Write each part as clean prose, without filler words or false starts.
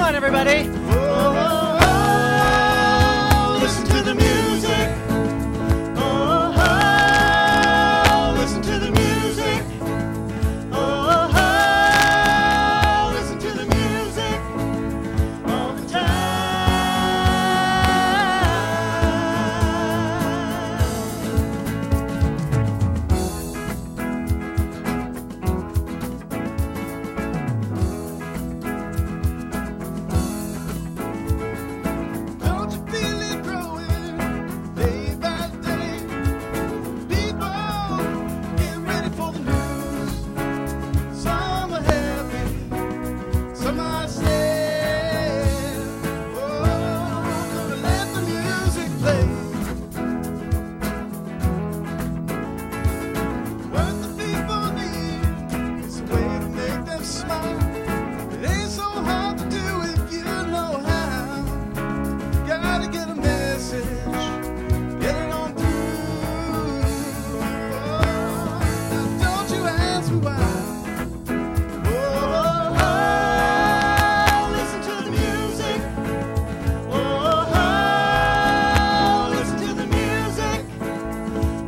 on, everybody. Oh, oh, oh, listen to the music. Oh, oh, listen to the music. Oh, oh, listen to the music all the time. Don't you feel it growing day by day? People getting ready for the news. Some are happy, some are sad. Oh, gonna let the music play. What the people need is a way to make them smile. It ain't so hard to do if you know how. Gotta get a message, get it on through. Oh, now don't you ask me why. Oh, oh, listen to the music. Oh, oh, listen to the music.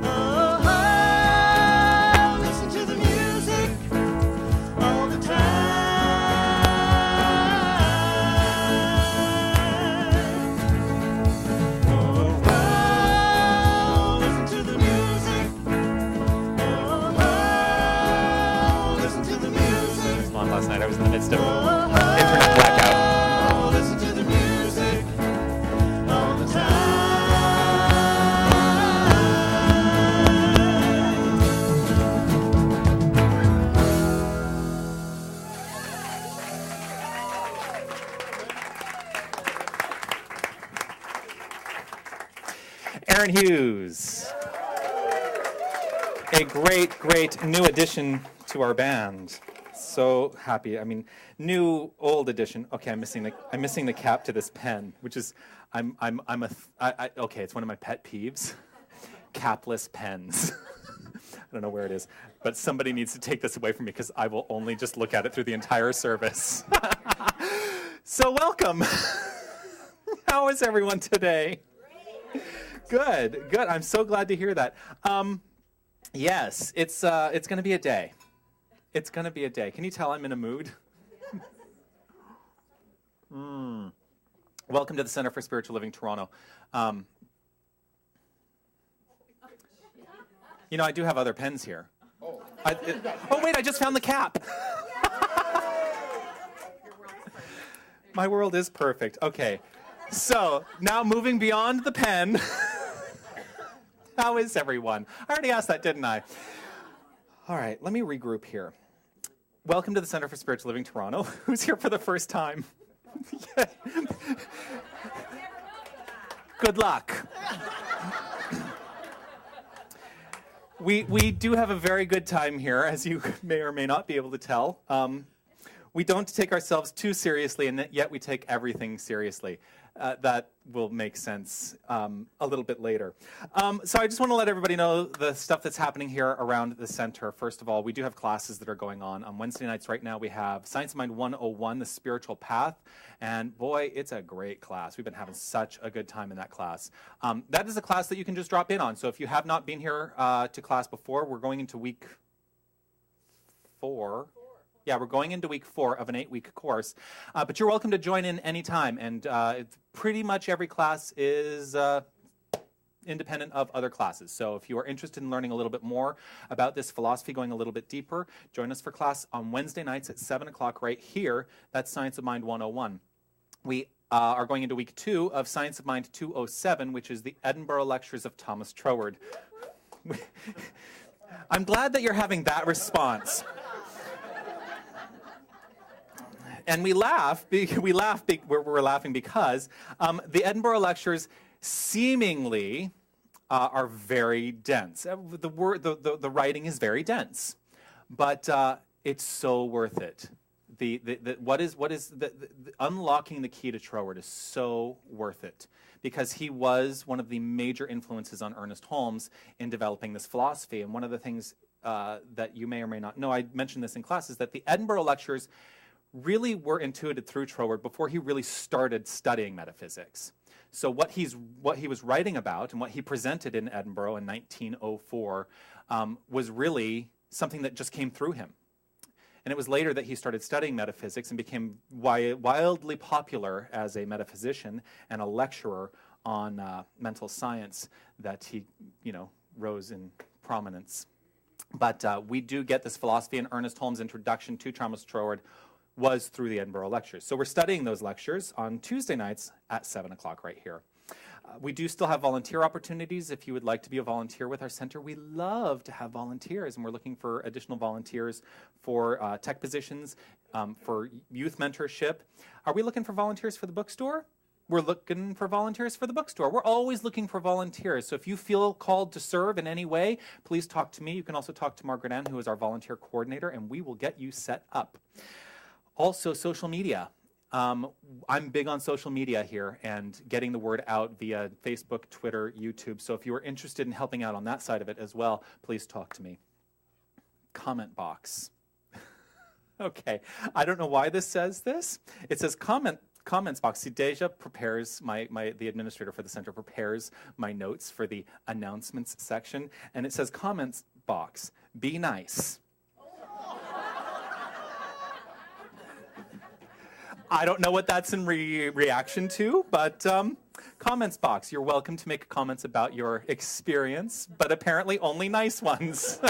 Oh, oh, listen to the music all the time. Oh, oh, listen to the music. Oh, oh, listen to the music. On last night, I was in the midst of Oh, internet blackout. oh, listen to the music all the time. Aaron Hughes, a great new addition to our band. So happy. I mean, new, old addition. Okay, I'm missing the cap to this pen, which is okay. It's one of my pet peeves. Capless pens. I don't know where it is, but somebody needs to take this away from me because I will only just look at it through the entire service. So welcome. How is everyone today? Good. I'm so glad to hear that. Yes, it's going to be a day. It's going to be a day. Can you tell I'm in a mood? Welcome to the Center for Spiritual Living, Toronto. You know, I do have other pens here. Oh, wait, I just found the cap. My world is perfect. Okay, so now moving beyond the pen. How is everyone? I already asked that, didn't I? All right, let me regroup here. Welcome to the Center for Spiritual Living, Toronto. Who's here for the first time? Good luck. We do have a very good time here, as you may or may not be able to tell. We don't take ourselves too seriously, and yet we take everything seriously. That will make sense a little bit later. So I just want to let everybody know the stuff that's happening here around the center. First of all, we do have classes that are going on. On Wednesday nights right now, we have Science of Mind 101, The Spiritual Path. And boy, it's a great class. We've been having such a good time in that class. That is a class that you can just drop in on. So if you have not been here to class before, we're going into week 4. Yeah, we're going into week 4 of an 8-week course, but you're welcome to join in anytime, and pretty much every class is independent of other classes. So if you are interested in learning a little bit more about this philosophy, going a little bit deeper, join us for class on Wednesday nights at 7 o'clock right here. That's Science of Mind 101. We are going into week 2 of Science of Mind 207, which is the Edinburgh Lectures of Thomas Troward. I'm glad that you're having that response. And we're laughing because the Edinburgh Lectures seemingly are very dense. The writing is very dense, but it's so worth it. Unlocking the key to Troward is so worth it because he was one of the major influences on Ernest Holmes in developing this philosophy. And one of the things that you may or may not know, I mentioned this in class, is that the Edinburgh Lectures really were intuited through Troward before he really started studying metaphysics. So what he was writing about and what he presented in Edinburgh in 1904 was really something that just came through him. And it was later that he started studying metaphysics and became wildly popular as a metaphysician and a lecturer on mental science that he, rose in prominence. But we do get this philosophy, and Ernest Holmes' introduction to Thomas Troward was through the Edinburgh lectures. So we're studying those lectures on Tuesday nights at 7 o'clock right here. We do still have volunteer opportunities if you would like to be a volunteer with our center. We love to have volunteers, and we're looking for additional volunteers for tech positions, for youth mentorship. Are we looking for volunteers for the bookstore? We're looking for volunteers for the bookstore. We're always looking for volunteers. So if you feel called to serve in any way, please talk to me. You can also talk to Margaret Ann, who is our volunteer coordinator, and we will get you set up. Also, social media. I'm big on social media here and getting the word out via Facebook, Twitter, YouTube. So if you are interested in helping out on that side of it as well, please talk to me. Comment box. Okay, I don't know why this says this. It says comments box. See, Deja prepares, the administrator for the center prepares my notes for the announcements section, and it says comments box. Be nice. I don't know what that's in reaction to, but comments box. You're welcome to make comments about your experience, but apparently only nice ones.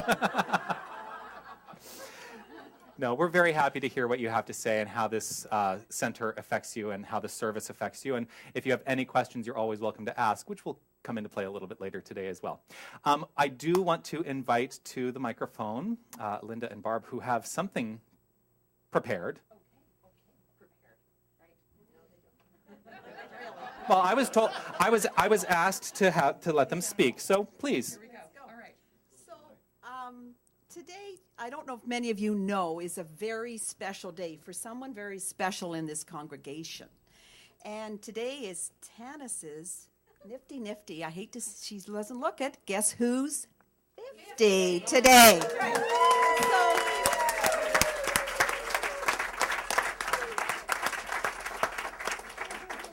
No, we're very happy to hear what you have to say and how this center affects you and how the service affects you. And if you have any questions, you're always welcome to ask, which will come into play a little bit later today as well. I do want to invite to the microphone Linda and Barb, who have something prepared. Well, I was told, I was asked to let them speak, so please. Here we go. All right. So today, I don't know if many of you know, is a very special day for someone very special in this congregation. And today is Tanis's nifty. I hate to, she doesn't look it. Guess who's 50 today?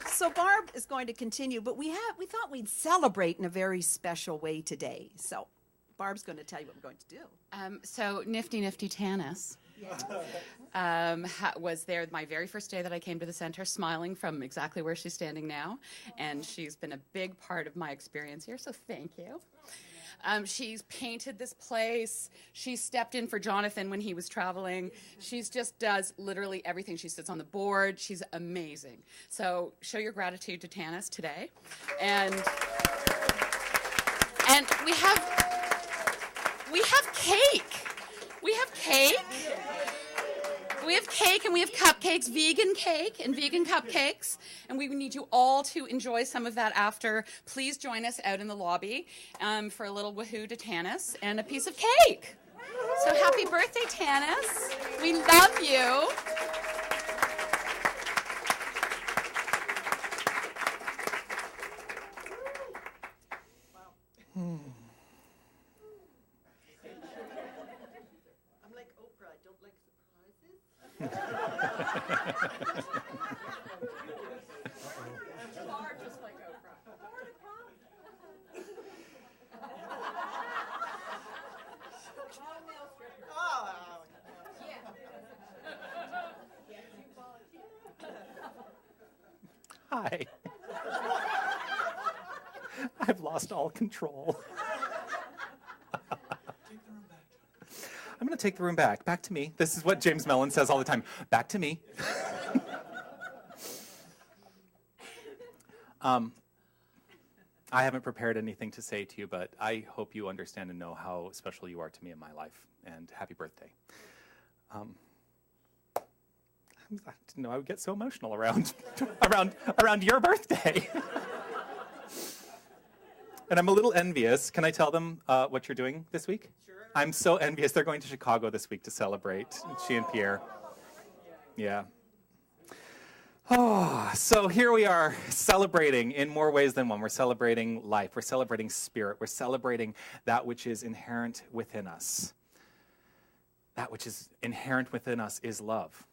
So Barb is going to continue, but we thought we'd celebrate in a very special way today. So Barb's going to tell you what we're going to do. So Nifty Tanis was there my very first day that I came to the center, smiling from exactly where she's standing now. And she's been a big part of my experience here, so thank you. She's painted this place. She stepped in for Jonathan when he was traveling. She's just does literally everything. She sits on the board. She's amazing. So show your gratitude to Tanis today. And we have cake. We have cake. We have cake and we have cupcakes, vegan cake and vegan cupcakes, and we need you all to enjoy some of that after. Please join us out in the lobby for a little woohoo to Tanis and a piece of cake. So happy birthday, Tanis. We love you. I'm like Oprah, I don't like surprises. Just like Oprah. Hi. I've lost all control. I'm going to take the room back. Back to me. This is what James Mellon says all the time. Back to me. I haven't prepared anything to say to you, but I hope you understand and know how special you are to me in my life. And happy birthday. I didn't know I would get so emotional around your birthday. And I'm a little envious. Can I tell them what you're doing this week? Sure. I'm so envious. They're going to Chicago this week to celebrate, she and Pierre. Yeah. Oh, so here we are celebrating in more ways than one. We're celebrating life. We're celebrating spirit. We're celebrating that which is inherent within us. That which is inherent within us is love.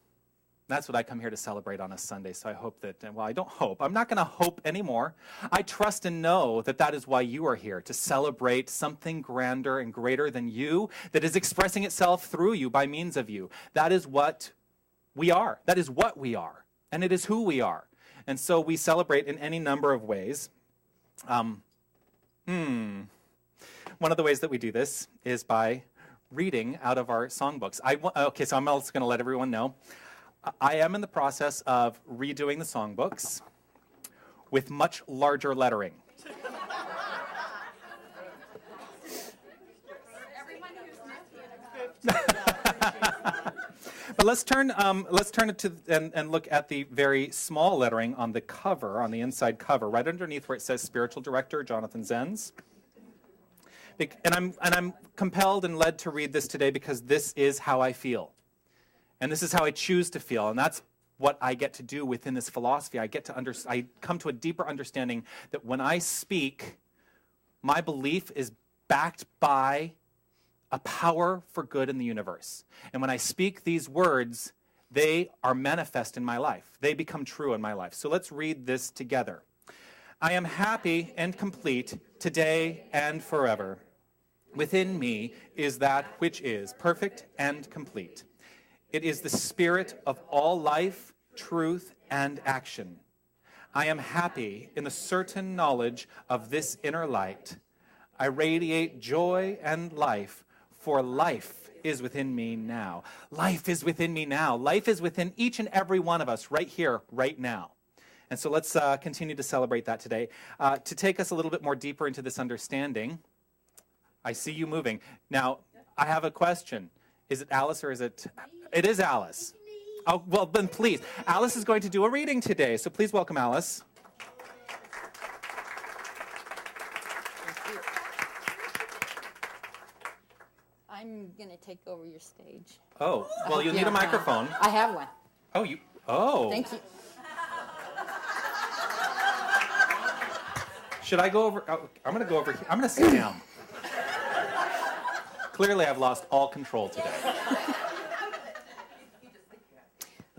That's what I come here to celebrate on a Sunday. So I hope that, well, I don't hope. I'm not going to hope anymore. I trust and know that that is why you are here, to celebrate something grander and greater than you that is expressing itself through you by means of you. That is what we are. That is what we are. And it is who we are. And so we celebrate in any number of ways. One of the ways that we do this is by reading out of our songbooks. Okay, so I'm also going to let everyone know. I am in the process of redoing the songbooks with much larger lettering. But let's turn it to and look at the very small lettering on the cover, on the inside cover, right underneath where it says Spiritual Director Jonathan Zenz. And I'm compelled and led to read this today because this is how I feel. And this is how I choose to feel. And that's what I get to do within this philosophy. I come to a deeper understanding that when I speak, my belief is backed by a power for good in the universe. And when I speak these words, they are manifest in my life. They become true in my life. So let's read this together. I am happy and complete today and forever. Within me is that which is perfect and complete. It is the spirit of all life, truth, and action. I am happy in the certain knowledge of this inner light. I radiate joy and life, for life is within me now. Life is within me now. Life is within each and every one of us right here, right now. And so let's continue to celebrate that today. To take us a little bit more deeper into this understanding, I see you moving. Now, I have a question. Is it Alice or is it... It is Alice. Oh, well, then please. Alice is going to do a reading today, so please welcome Alice. I'm going to take over your stage. Oh, well, you'll need a microphone. I have one. Oh. Thank you. Should I go over? Oh, I'm going to go over here. I'm going to sit down. Clearly, I've lost all control today.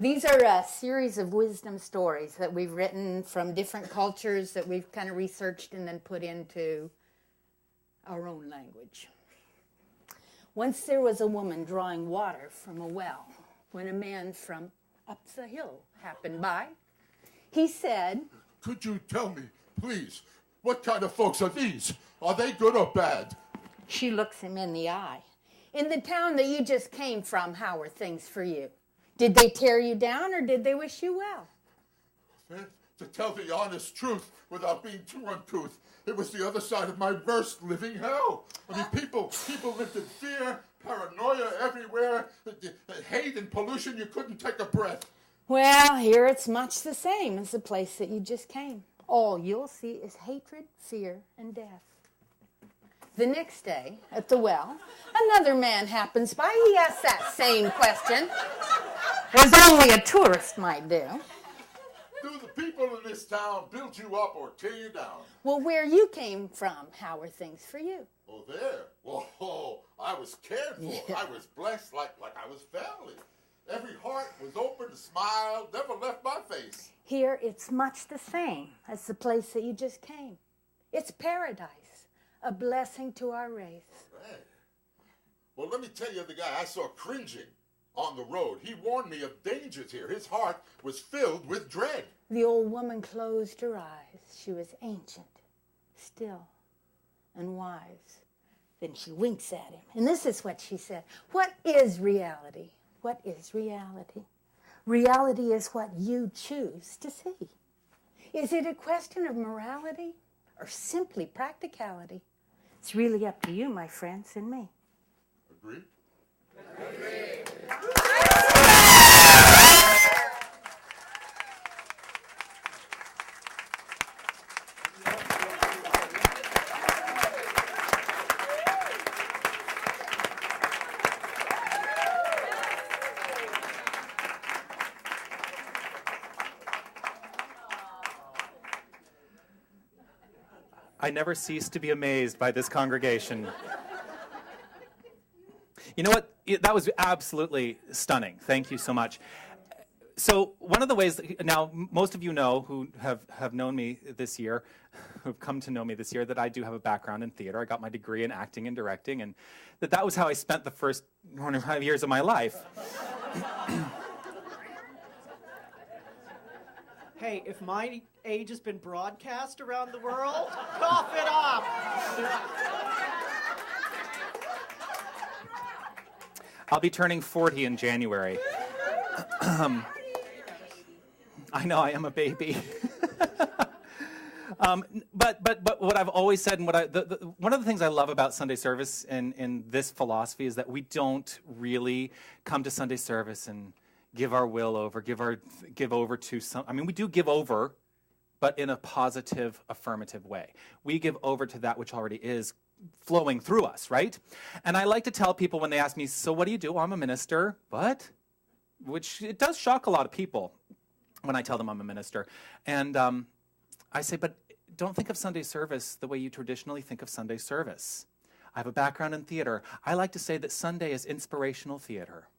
These are a series of wisdom stories that we've written from different cultures that we've kind of researched and then put into our own language. Once there was a woman drawing water from a well when a man from up the hill happened by. He said, "Could you tell me, please, what kind of folks are these? Are they good or bad?" She looks him in the eye. "In the town that you just came from, how are things for you? Did they tear you down or did they wish you well?" To tell the honest truth without being too uncouth, it was the other side of my worst living hell. I mean, people lived in fear, paranoia everywhere, hate and pollution, you couldn't take a breath. Well, here it's much the same as the place that you just came. All you'll see is hatred, fear, and death. The next day, at the well, another man happens by. He asks that same question, as only a tourist might do. Do the people in this town build you up or tear you down? Well, where you came from, how are things for you? Oh, there? Oh, I was cared for. Yeah. I was blessed like I was family. Every heart was open, smiled, never left my face. Here, it's much the same as the place that you just came. It's paradise, a blessing to our race. Right. Well, let me tell you the guy I saw cringing on the road. He warned me of dangers here. His heart was filled with dread. The old woman closed her eyes. She was ancient, still, and wise. Then she winks at him. And this is what she said. What is reality? What is reality? Reality is what you choose to see. Is it a question of morality or simply practicality? It's really up to you, my friends, and me. Agree? I never cease to be amazed by this congregation. You know what? That was absolutely stunning. Thank you so much. So one of the ways, now most of you know who have known me this year, who've come to know me this year, that I do have a background in theater. I got my degree in acting and directing, and that was how I spent the first 25 years of my life. Hey, if my age has been broadcast around the world, cough it up! I'll be turning 40 in January. I know, I am a baby. But what I've always said, and one of the things I love about Sunday service in this philosophy is that we don't really come to Sunday service and give our will over, give over to some. I mean, we do give over, but in a positive, affirmative way. We give over to that which already is flowing through us, right? And I like to tell people when they ask me, so what do you do? I'm a minister. What? Which it does shock a lot of people when I tell them I'm a minister. And I say, but don't think of Sunday service the way you traditionally think of Sunday service. I have a background in theater. I like to say that Sunday is inspirational theater,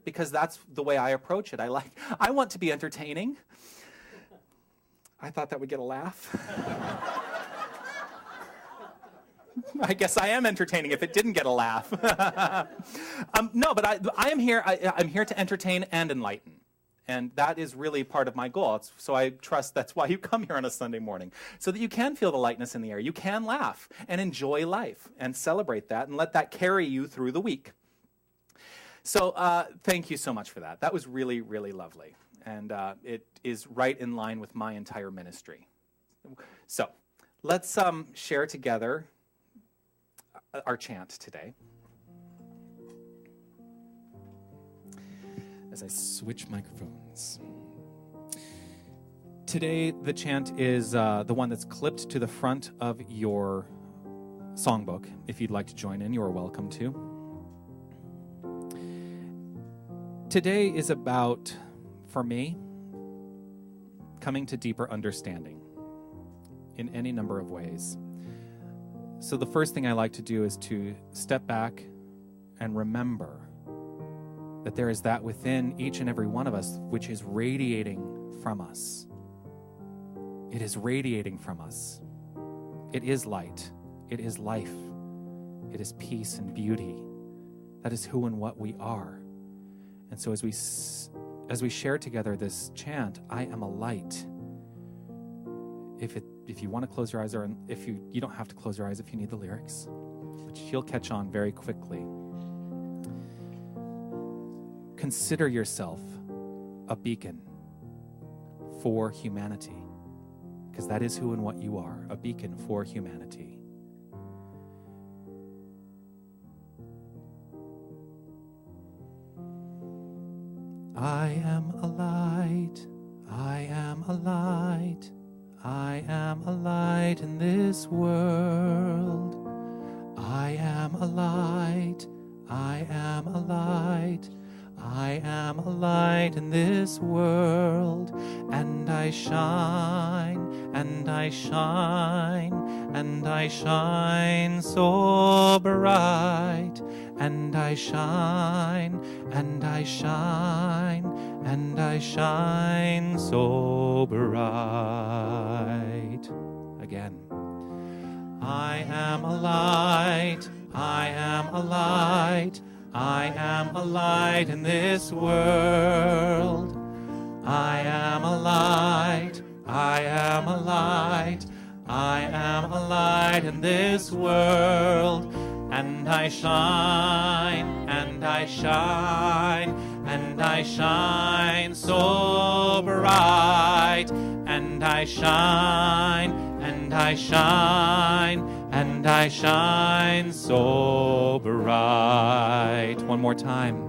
because that's the way I approach it. I want to be entertaining. I thought that would get a laugh. I guess I am entertaining if it didn't get a laugh. No, but I am here. I'm here to entertain and enlighten. And that is really part of my goal. So I trust that's why you come here on a Sunday morning, so that you can feel the lightness in the air. You can laugh and enjoy life and celebrate that and let that carry you through the week. So thank you so much for that. That was really, really lovely. And it is right in line with my entire ministry. So let's share together our chant today. As I switch microphones. Today, the chant is the one that's clipped to the front of your songbook. If you'd like to join in, you are welcome to. Today is about, for me, coming to deeper understanding in any number of ways. So the first thing I like to do is to step back and remember that there is that within each and every one of us which is radiating from us. It is radiating from us. It is light. It is life. It is peace and beauty. That is who and what we are. And so as we share together this chant, I am a light. If you want to close your eyes, or if you don't have to close your eyes if you need the lyrics, but you'll catch on very quickly. Consider yourself a beacon for humanity, because that is who and what you are, a beacon for humanity. I am a light, I am a light, I am a light in this world. I am a light, I am a light, I am a light in this world, and I shine, and I shine, and I shine so bright, and I shine, and I shine, and I shine so bright. Again. I am a light, I am a light, I am a light in this world. I am a light, I am a light, I am a light in this world. And I shine, and I shine, and I shine so bright. And I shine, and I shine, and I shine so bright. One more time.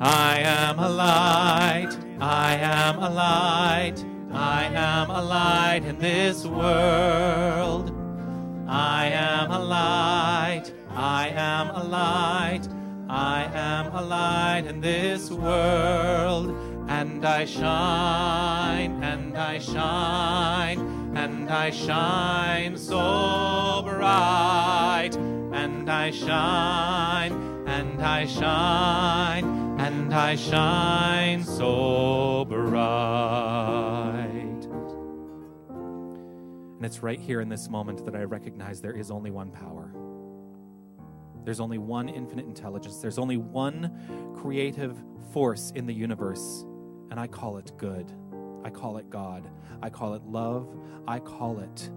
I am a light, I am a light, I am a light in this world. I am a light, I am a light, I am a light in this world. And I shine, and I shine, and I shine so bright. And I shine, and I shine, and I shine so bright. And it's right here in this moment that I recognize there is only one power. There's only one infinite intelligence. There's only one creative force in the universe, and I call it good. I call it God. I call it love. I call it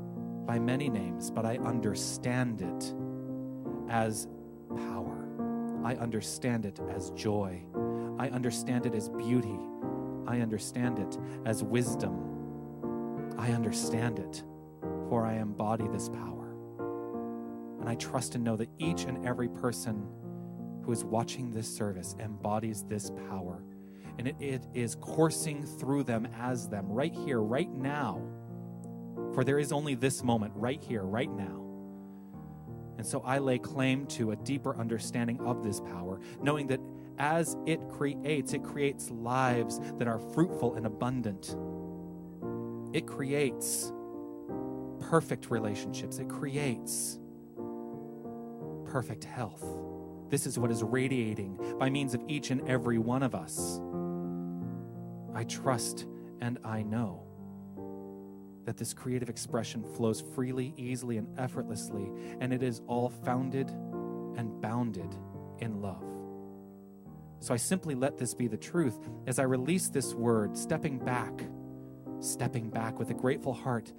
by many names, but I understand it as power. I understand it as joy. I understand it as beauty. I understand it as wisdom. I understand it, for I embody this power. And I trust and know that each and every person who is watching this service embodies this power. And it is coursing through them as them, right here, right now. For there is only this moment, right here, right now. And so I lay claim to a deeper understanding of this power, knowing that as it creates lives that are fruitful and abundant. It creates perfect relationships. It creates perfect health. This is what is radiating by means of each and every one of us. I trust and I know that this creative expression flows freely, easily, and effortlessly, and it is all founded and bounded in love. So I simply let this be the truth as I release this word, stepping back with a grateful heart,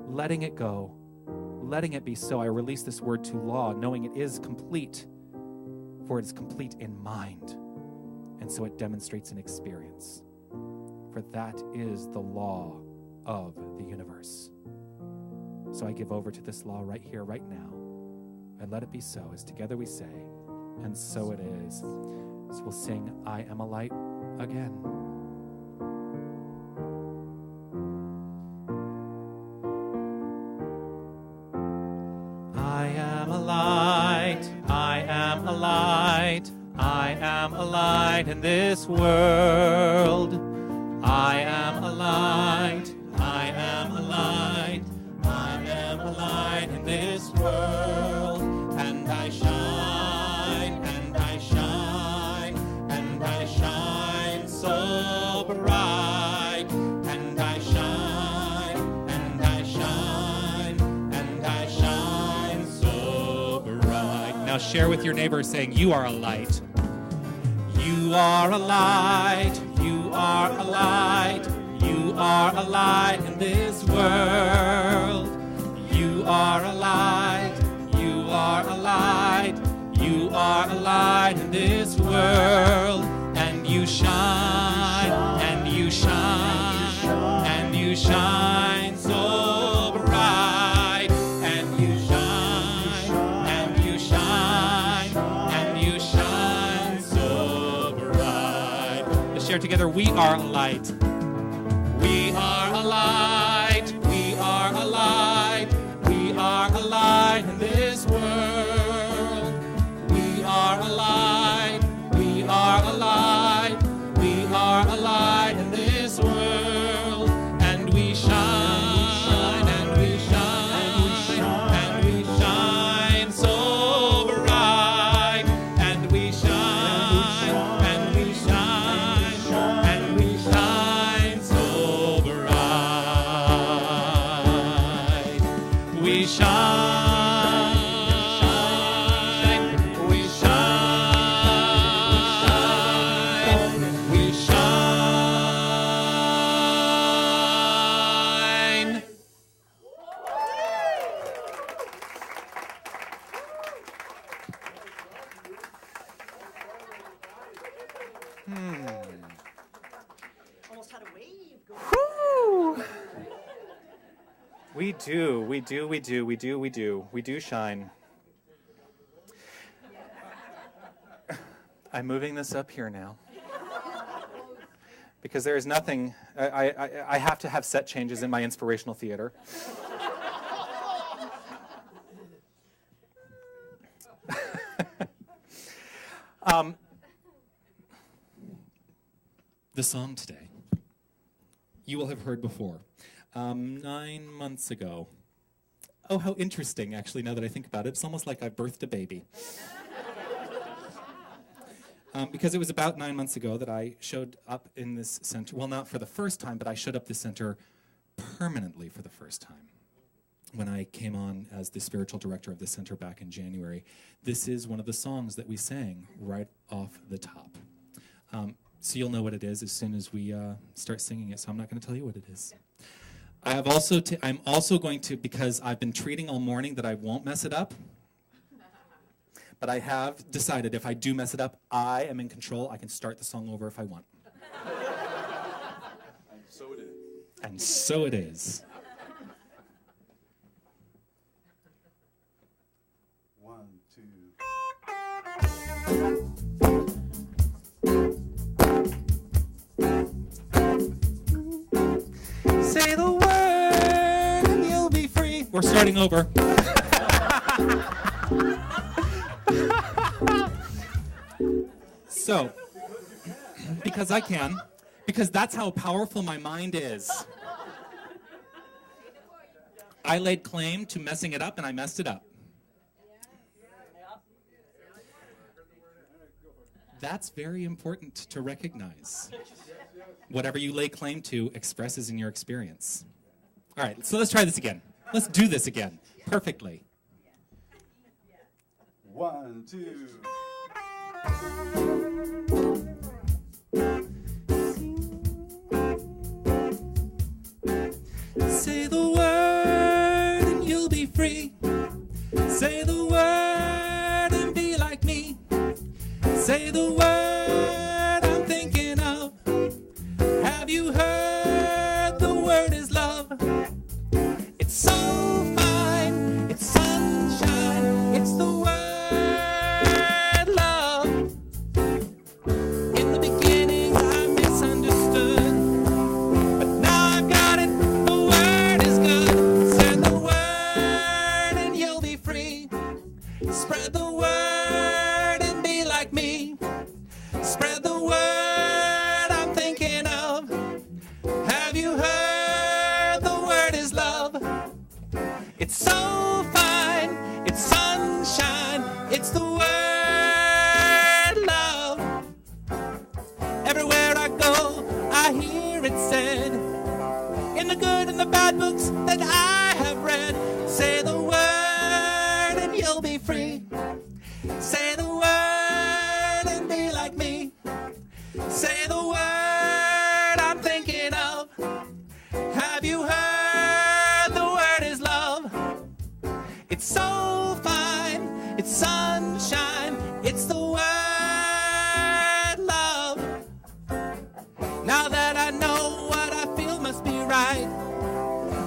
letting it go, letting it be so. I release this word to law, knowing it is complete, for it is complete in mind, and so it demonstrates an experience. For that is the law of the universe. So I give over to this law right here, right now, and let it be so, as together we say, and so it is. So we'll sing, I Am a Light again. I am a light, I am a light, I am a light in this world. I am a light, I am a light, I am a light in this world. And I shine, and I shine, and I shine so bright. And I shine, and I shine, and I shine so bright. Now share with your neighbor saying, you are a light. You are a light, you are a light, you are a light in this world. You are a light, you are a light, you are a light in this world. And you shine, and you shine, and you shine so bright. And you shine, and you shine, and you shine so bright. Let's share together, we are a light. We are a light, we are a light, we are a light in this world. We are a light, we are a light, we are a light in this world. And we shine, and we shine, and we shine so bright. And we shine, and we shine, and we shine so bright. We shine, we shine, we shine. Almost had a wave going. We do shine. I'm moving this up here now. Because there is nothing, I have to have set changes in my inspirational theater. The song today, you will have heard before. 9 months ago. Oh, how interesting, actually, now that I think about it. It's almost like I birthed a baby. because it was about 9 months ago that I showed up in this center. Well, not for the first time, but I showed up this center permanently for the first time when I came on as the spiritual director of the center back in January. This is one of the songs that we sang right off the top. So you'll know what it is as soon as we start singing it, so I'm not going to tell you what it is. I'm also going to, because I've been treating all morning that I won't mess it up, but I have decided if I do mess it up, I am in control. I can start the song over if I want. And so it is. And so it is. 1, 2. Say the word and you'll be free. We're starting over. So, because I can, because that's how powerful my mind is. I laid claim to messing it up and I messed it up. That's very important to recognize. Whatever you lay claim to expresses in your experience. All right, so let's try this again. Let's do this again, perfectly. 1, 2. Say the word and you'll be free. Say the word and be like me. Say the word I'm thinking of. Have you heard the word is love? It's so fine, it's sunshine, it's the word love. In the beginning I misunderstood, but now I've got it, the word is good. Send the word and you'll be free. Spread the word and be like me. Spread the word I'm thinking of. Have you heard the word is love? It's so fine, it's sunshine, it's the word love. Everywhere I go, I hear it said, in the good and the bad books that I have read. Say the word and you'll be free. Say the word and be like me. Say the word I'm thinking of. Have you heard the word is love? It's so fine, it's sunshine, it's the word love. Now that I know what I feel must be right,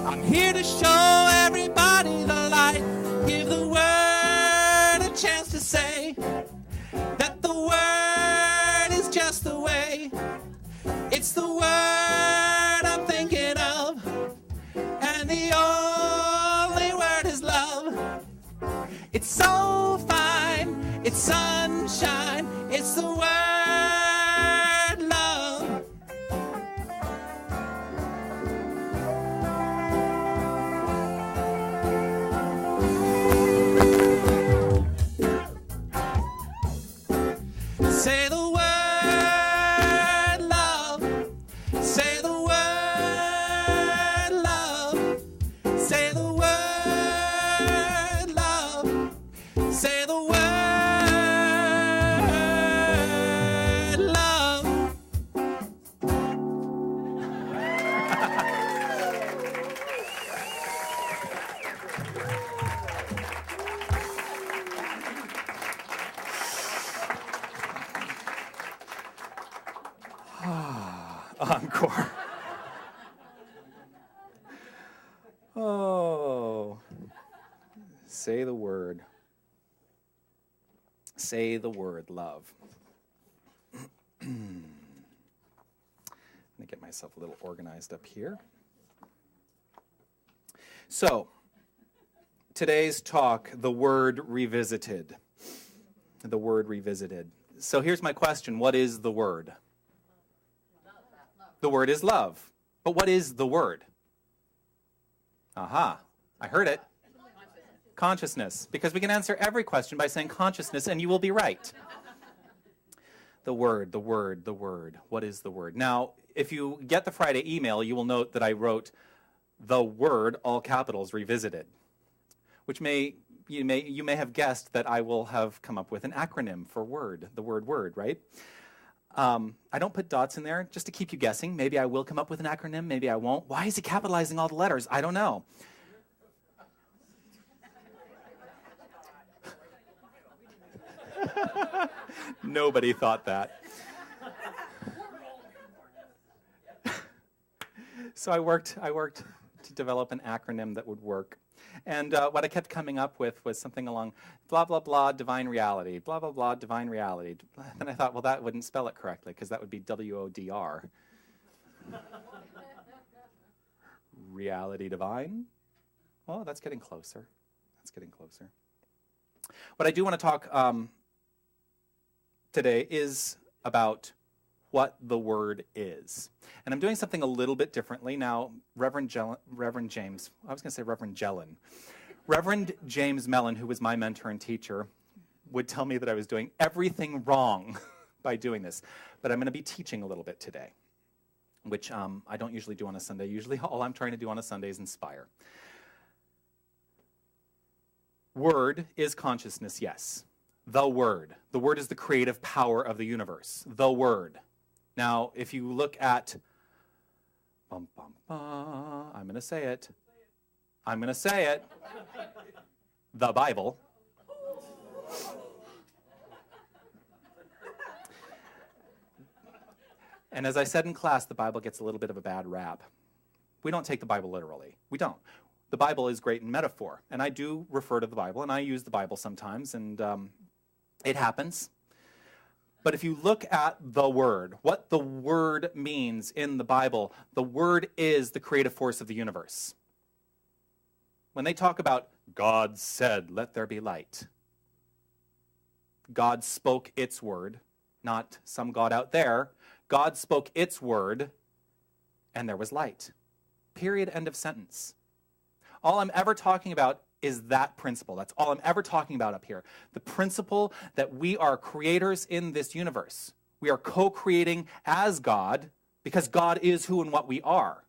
I'm here to show everybody the light. Give the word a chance to say that the word is just the way. It's the word I'm thinking of, and the only word is love. It's so fine, it's sunshine, it's the word love. Say the word love. Say the word love. Say the word love. Say the word love. Encore. Oh. Say the word. Say the word, love. Let me get myself a little organized up here. So, today's talk, the word revisited. The word revisited. So here's my question. What is the word? The word is love. But what is the word? Aha, I heard it. Consciousness. Because we can answer every question by saying consciousness, and you will be right. The word, the word, the word. What is the word? Now, if you get the Friday email, you will note that I wrote the word, all capitals, revisited, which you may have guessed that I will have come up with an acronym for word, the word, right? I don't put dots in there just to keep you guessing. Maybe I will come up with an acronym, maybe I won't. Why is he capitalizing all the letters? I don't know. Nobody thought that. So I worked to develop an acronym that would work. And what I kept coming up with was something along blah, blah, blah, divine reality, blah, blah, blah, divine reality. Then I thought, well, that wouldn't spell it correctly, because that would be W-O-D-R. Reality divine? Well, that's getting closer. That's getting closer. What I do want to talk today is about what the word is. And I'm doing something a little bit differently. Now, Reverend James Mellon, who was my mentor and teacher, would tell me that I was doing everything wrong by doing this. But I'm going to be teaching a little bit today, which I don't usually do on a Sunday. Usually all I'm trying to do on a Sunday is inspire. Word is consciousness, yes. The Word. The Word is the creative power of the universe. The Word. Now, if you look at, I'm going to say it. I'm going to say it. The Bible. And as I said in class, the Bible gets a little bit of a bad rap. We don't take the Bible literally. We don't. The Bible is great in metaphor. And I do refer to the Bible, and I use the Bible sometimes, and it happens. But if you look at the Word, what the Word means in the Bible, the Word is the creative force of the universe. When they talk about God said, let there be light, God spoke its word, not some God out there. God spoke its word, and there was light. Period, end of sentence. All I'm ever talking about is that principle. That's all I'm ever talking about up here. The principle that we are creators in this universe. We are co-creating as God because God is who and what we are.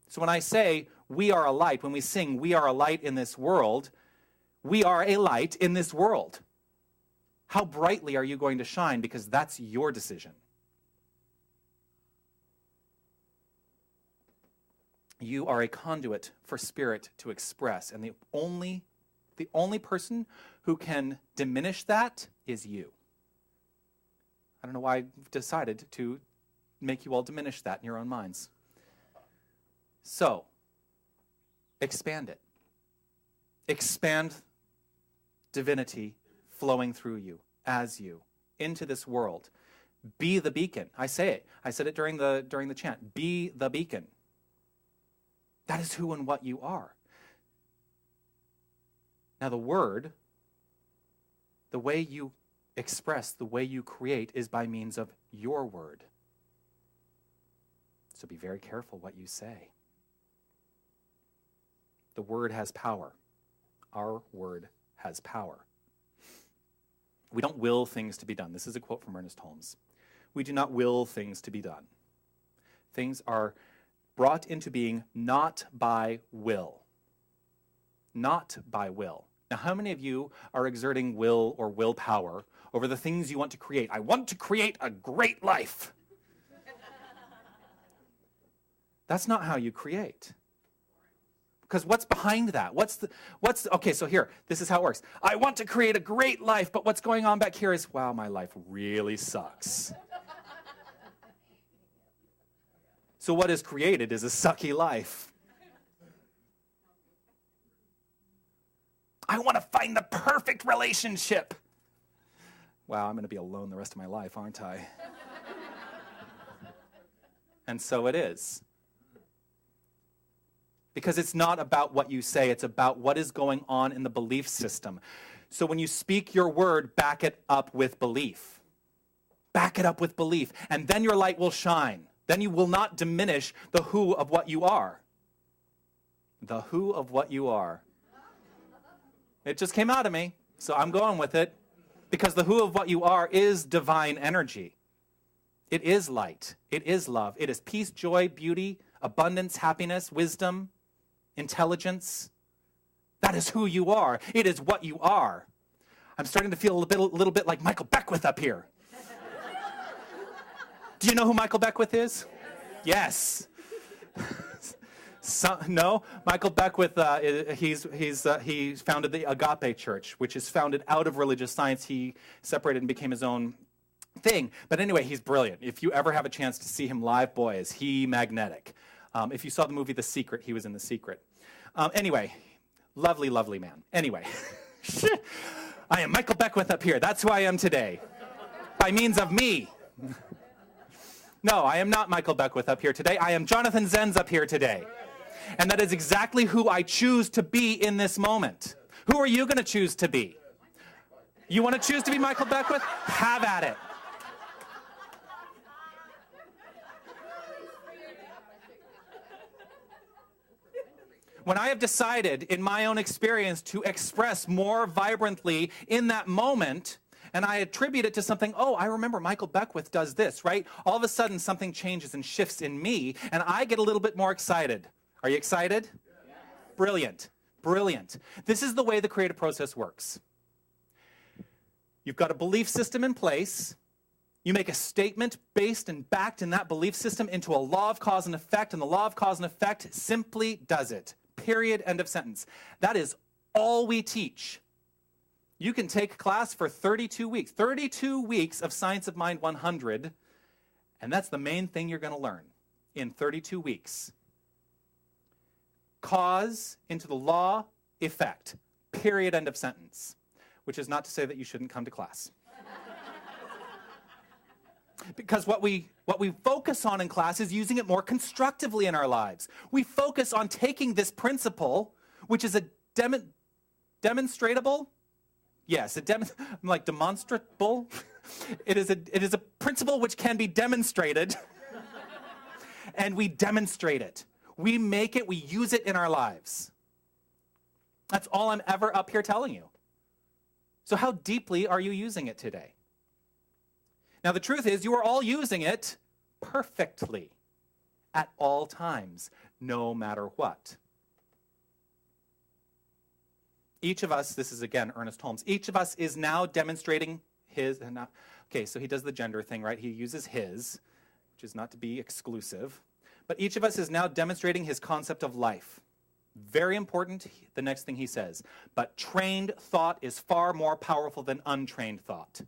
So when I say we are a light, when we sing we are a light in this world, we are a light in this world. How brightly are you going to shine? Because that's your decision. You are a conduit for spirit to express, and the only person who can diminish that is you. I don't know why I've decided to make you all diminish that in your own minds. So, expand it. Expand divinity flowing through you, as you, into this world. Be the beacon. I say it. I said it during the chant. Be the beacon. That is who and what you are. Now the word, the way you express, the way you create is by means of your word. So be very careful what you say. The word has power. Our word has power. We don't will things to be done. This is a quote from Ernest Holmes. We do not will things to be done. Things are brought into being not by will. Not by will. Now, how many of you are exerting will or willpower over the things you want to create? I want to create a great life. That's not how you create. Because what's behind that? Okay, so here, this is how it works. I want to create a great life, but what's going on back here is, wow, my life really sucks. So what is created is a sucky life. I want to find the perfect relationship. Wow, I'm going to be alone the rest of my life, aren't I? And so it is. Because it's not about what you say, it's about what is going on in the belief system. So when you speak your word, back it up with belief. Back it up with belief, and then your light will shine. Then you will not diminish the who of what you are. The who of what you are. It just came out of me, so I'm going with it. Because the who of what you are is divine energy. It is light. It is love. It is peace, joy, beauty, abundance, happiness, wisdom, intelligence. That is who you are. It is what you are. I'm starting to feel a little bit like Michael Beckwith up here. Do you know who Michael Beckwith is? Yes. No, Michael Beckwith, he founded the Agape Church, which is founded out of religious science. He separated and became his own thing. But anyway, he's brilliant. If you ever have a chance to see him live, boy, is he magnetic. If you saw the movie The Secret, he was in The Secret. Anyway, lovely, lovely man. Anyway, I am Michael Beckwith up here. That's who I am today, by means of me. No, I am not Michael Beckwith up here today. I am Jonathan Zenz up here today. And that is exactly who I choose to be in this moment. Who are you going to choose to be? You want to choose to be Michael Beckwith? Have at it. When I have decided in my own experience to express more vibrantly in that moment, and I attribute it to something, oh, I remember Michael Beckwith does this, right? All of a sudden something changes and shifts in me, and I get a little bit more excited. Are you excited? Yeah. Brilliant. Brilliant. This is the way the creative process works. You've got a belief system in place. You make a statement based and backed in that belief system into a law of cause and effect, and the law of cause and effect simply does it. Period. End of sentence. That is all we teach. You can take class for 32 weeks. 32 weeks of Science of Mind 100, and that's the main thing you're going to learn in 32 weeks. Cause into the law, effect. Period. End of sentence. Which is not to say that you shouldn't come to class. Because what we focus on in class is using it more constructively in our lives. We focus on taking this principle, which is a demonstratable. Yes, like demonstrable. It is a principle which can be demonstrated, and we demonstrate it. We make it. We use it in our lives. That's all I'm ever up here telling you. So how deeply are you using it today? Now, the truth is, you are all using it perfectly at all times, no matter what. Each of us, this is again Ernest Holmes, each of us is now demonstrating his, okay, so he does the gender thing, right? He uses his, which is not to be exclusive. But each of us is now demonstrating his concept of life. Very important, the next thing he says. But trained thought is far more powerful than untrained thought.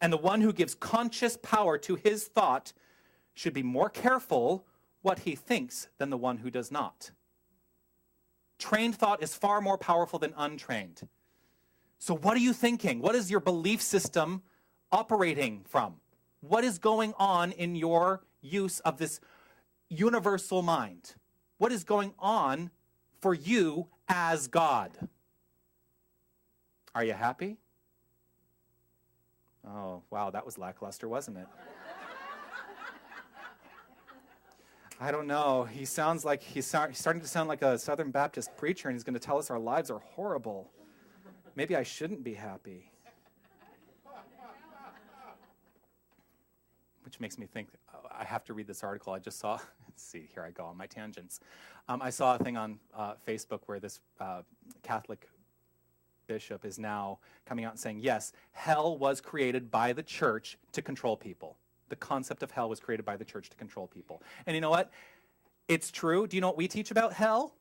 And the one who gives conscious power to his thought should be more careful what he thinks than the one who does not. Trained thought is far more powerful than untrained. So what are you thinking? What is your belief system operating from? What is going on in your use of this universal mind? What is going on for you as God? Are you happy? Oh, wow, that was lackluster, wasn't it? I don't know. He sounds like he's starting to sound like a Southern Baptist preacher, and he's going to tell us our lives are horrible. Maybe I shouldn't be happy. Which makes me think, I have to read this article I just saw. Let's see, here I go on my tangents. I saw a thing on Facebook where this Catholic bishop is now coming out and saying, yes, hell was created by the church to control people. The concept of hell was created by the church to control people. And you know what? It's true. Do you know what we teach about hell?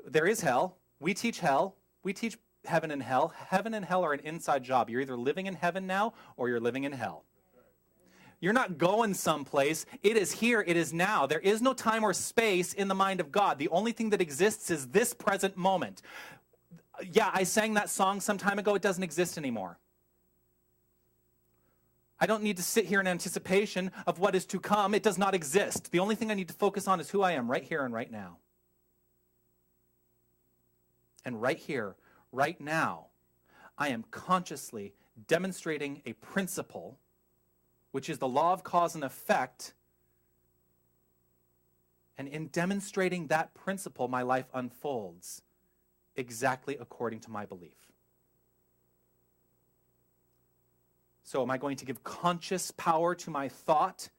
There is hell. We teach hell. We teach heaven and hell. Heaven and hell are an inside job. You're either living in heaven now or you're living in hell. You're not going someplace. It is here. It is now. There is no time or space in the mind of God. The only thing that exists is this present moment. Yeah, I sang that song some time ago. It doesn't exist anymore. I don't need to sit here in anticipation of what is to come. It does not exist. The only thing I need to focus on is who I am right here and right now. And right here, right now, I am consciously demonstrating a principle, which is the law of cause and effect. And in demonstrating that principle, my life unfolds exactly according to my belief. So am I going to give conscious power to my thought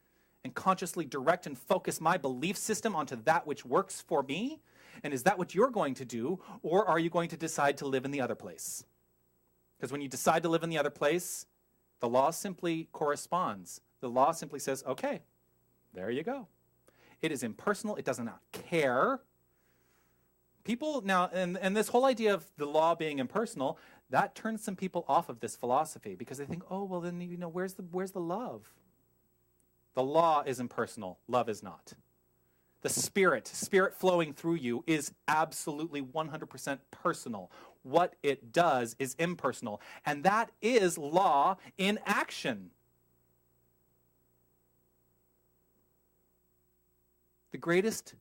and consciously direct and focus my belief system onto that which works for me? And is that what you're going to do? Or are you going to decide to live in the other place? Because when you decide to live in the other place, the law simply corresponds. The law simply says, okay, there you go. It is impersonal. It does not care. People now, and this whole idea of the law being impersonal, that turns some people off of this philosophy because they think, oh, well, then, where's the love? The law is impersonal. Love is not. The spirit flowing through you is absolutely 100% personal. What it does is impersonal. And that is law in action. The greatest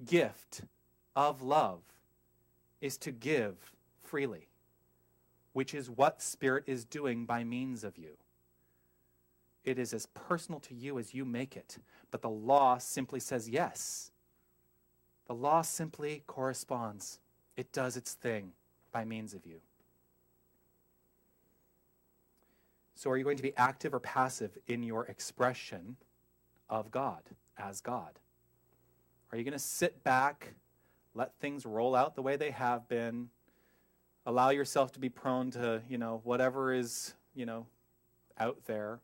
gift of love is to give freely, which is what Spirit is doing by means of you. It is as personal to you as you make it, but the law simply says yes. The law simply corresponds. It does its thing by means of you. So are you going to be active or passive in your expression of God as God? Are you going to sit back, let things roll out the way they have been, allow yourself to be prone to, whatever is, out there,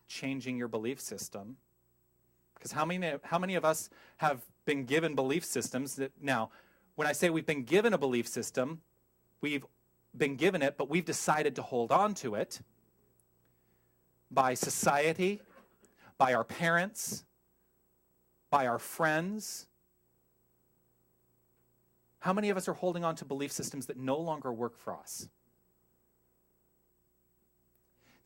changing your belief system? Because how many of us have been given belief systems that, now, when I say we've been given a belief system, we've been given it, but we've decided to hold on to it by society, by our parents, by our friends. How many of us are holding on to belief systems that no longer work for us?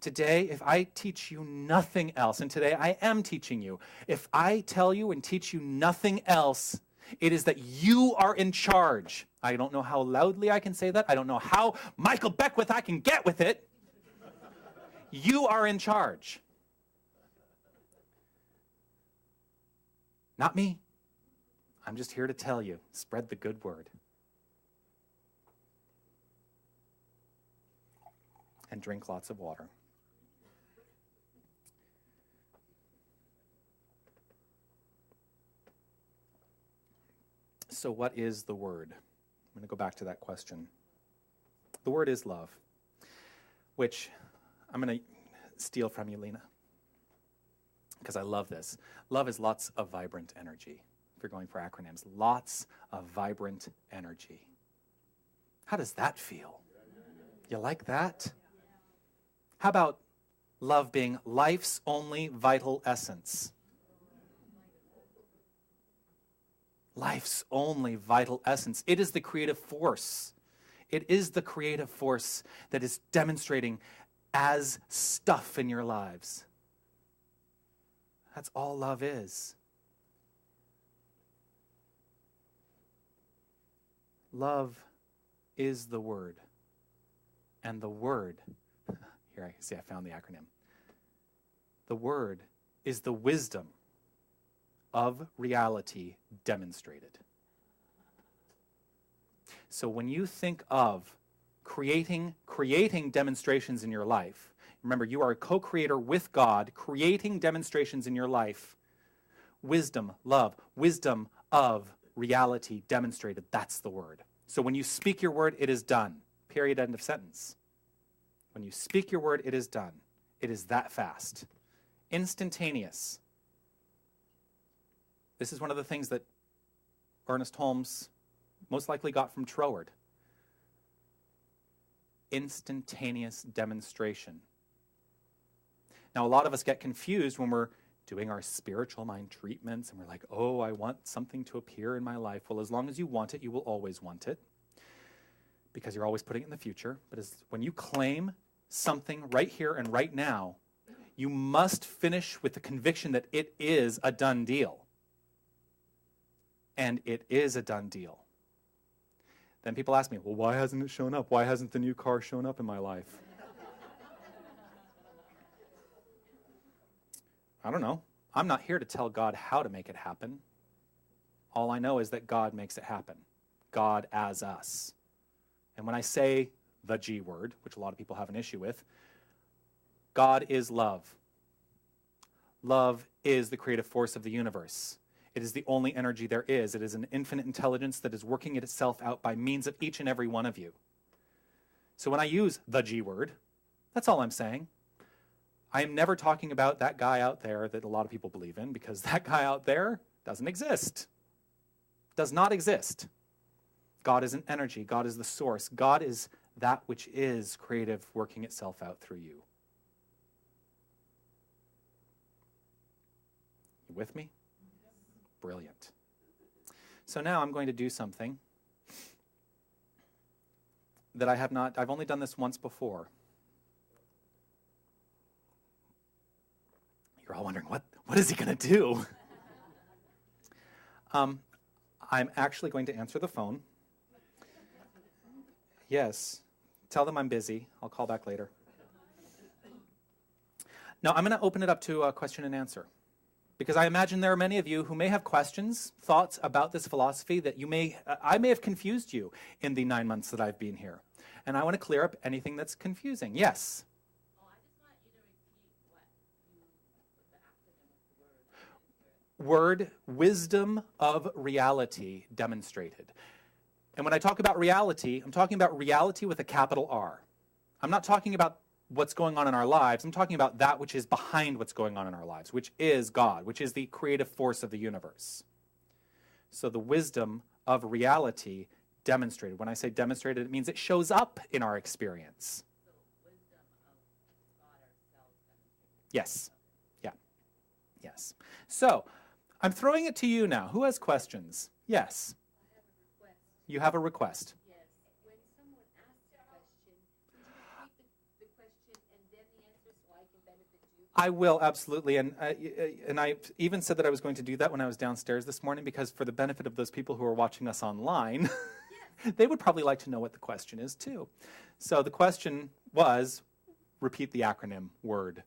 Today, if I teach you nothing else, and today I am teaching you, if I tell you and teach you nothing else, it is that you are in charge. I don't know how loudly I can say that. I don't know how Michael Beckwith I can get with it. You are in charge. Not me. I'm just here to tell you, spread the good word. And drink lots of water. So what is the word? I'm going to go back to that question. The word is love, which I'm going to steal from you, Lena, because I love this. Love is lots of vibrant energy. If you're going for acronyms, lots of vibrant energy. How does that feel? You like that? How about love being life's only vital essence? Life's only vital essence. It is the creative force. It is the creative force that is demonstrating as stuff in your lives. That's all love is. Love is the word. And the word, here I see I found the acronym. The word is the wisdom of reality demonstrated. So when you think of creating demonstrations in your life, remember you are a co-creator with God, creating demonstrations in your life. Wisdom, love, wisdom of reality demonstrated. That's the word. So when you speak your word, it is done. Period, end of sentence. When you speak your word, it is done. It is that fast. Instantaneous. This is one of the things that Ernest Holmes most likely got from Troward. Instantaneous demonstration. Now, a lot of us get confused when we're doing our spiritual mind treatments and we're like, oh, I want something to appear in my life. Well, as long as you want it, you will always want it because you're always putting it in the future. But when you claim something right here and right now, you must finish with the conviction that it is a done deal. And it is a done deal. Then people ask me, well, why hasn't it shown up? Why hasn't the new car shown up in my life? I don't know. I'm not here to tell God how to make it happen. All I know is that God makes it happen. God as us. And when I say the G word, which a lot of people have an issue with, God is love. Love is the creative force of the universe. It is the only energy there is. It is an infinite intelligence that is working itself out by means of each and every one of you. So when I use the G word, that's all I'm saying. I am never talking about that guy out there that a lot of people believe in, because that guy out there doesn't exist. Does not exist. God is an energy. God is the source. God is that which is creative, working itself out through you. You with me? Brilliant. So now I'm going to do something that I've only done this once before. You're all wondering, what is he going to do? I'm actually going to answer the phone. Yes. Tell them I'm busy. I'll call back later. Now, I'm going to open it up to a question and answer, because I imagine there are many of you who may have questions, thoughts about this philosophy that I may have confused you in the 9 months that I've been here. And I want to clear up anything that's confusing. Yes? I just want you to repeat what you, the acronym of the word. Word, wisdom of reality demonstrated. And when I talk about reality, I'm talking about reality with a capital R. I'm not talking about what's going on in our lives. I'm talking about that which is behind what's going on in our lives, which is God, which is the creative force of the universe. So the wisdom of reality demonstrated. When I say demonstrated, it means it shows up in our experience. So wisdom of God ourselves demonstrated. Yes. Yeah. Yes. So I'm throwing it to you now. Who has questions? Yes. I have a request. You have a request. Yes. When someone asks a question, could you repeat the question and then the answer so I can benefit you? I will, absolutely. And I even said that I was going to do that when I was downstairs this morning, because for the benefit of those people who are watching us online, they would probably like to know what the question is too. So the question was, repeat the acronym WORD.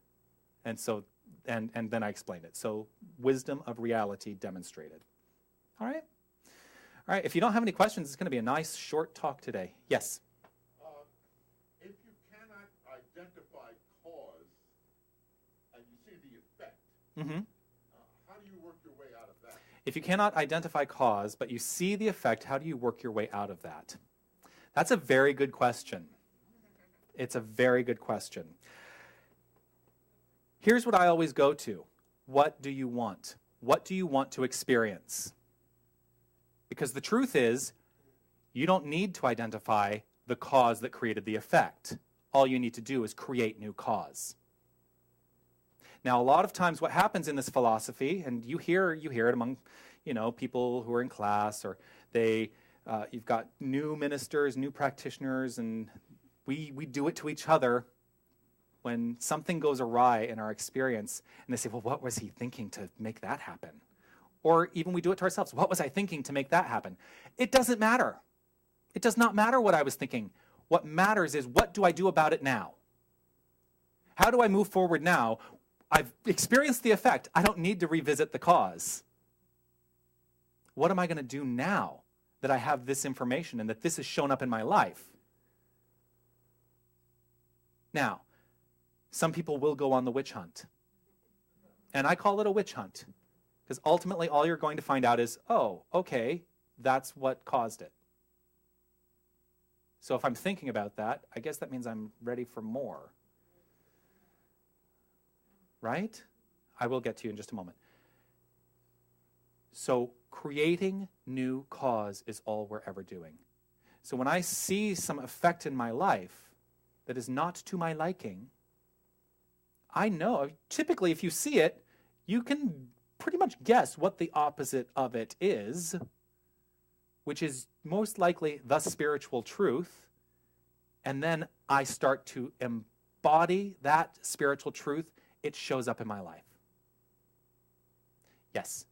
And so, and then I explained it. So wisdom of reality demonstrated. All right? All right, if you don't have any questions, it's going to be a nice short talk today. Yes? If you cannot identify cause and you see the effect, how do you work your way out of that? If you cannot identify cause, but you see the effect, how do you work your way out of that? That's a very good question. It's a very good question. Here's what I always go to. What do you want? What do you want to experience? Because the truth is, you don't need to identify the cause that created the effect. All you need to do is create new cause. Now, a lot of times what happens in this philosophy, and you hear it among, people who are in class, or you've got new ministers, new practitioners, and we do it to each other when something goes awry in our experience, and they say, well, what was he thinking to make that happen? Or even we do it to ourselves. What was I thinking to make that happen? It doesn't matter. It does not matter what I was thinking. What matters is, what do I do about it now? How do I move forward now? I've experienced the effect. I don't need to revisit the cause. What am I going to do now that I have this information and that this has shown up in my life? Now, some people will go on the witch hunt. And I call it a witch hunt. Because ultimately all you're going to find out is, oh, okay, that's what caused it. So if I'm thinking about that, I guess that means I'm ready for more. Right? I will get to you in just a moment. So creating new cause is all we're ever doing. So when I see some effect in my life that is not to my liking, I know, typically if you see it, you can pretty much guess what the opposite of it is, which is most likely the spiritual truth, and then I start to embody that spiritual truth. It shows up in my life. Yes?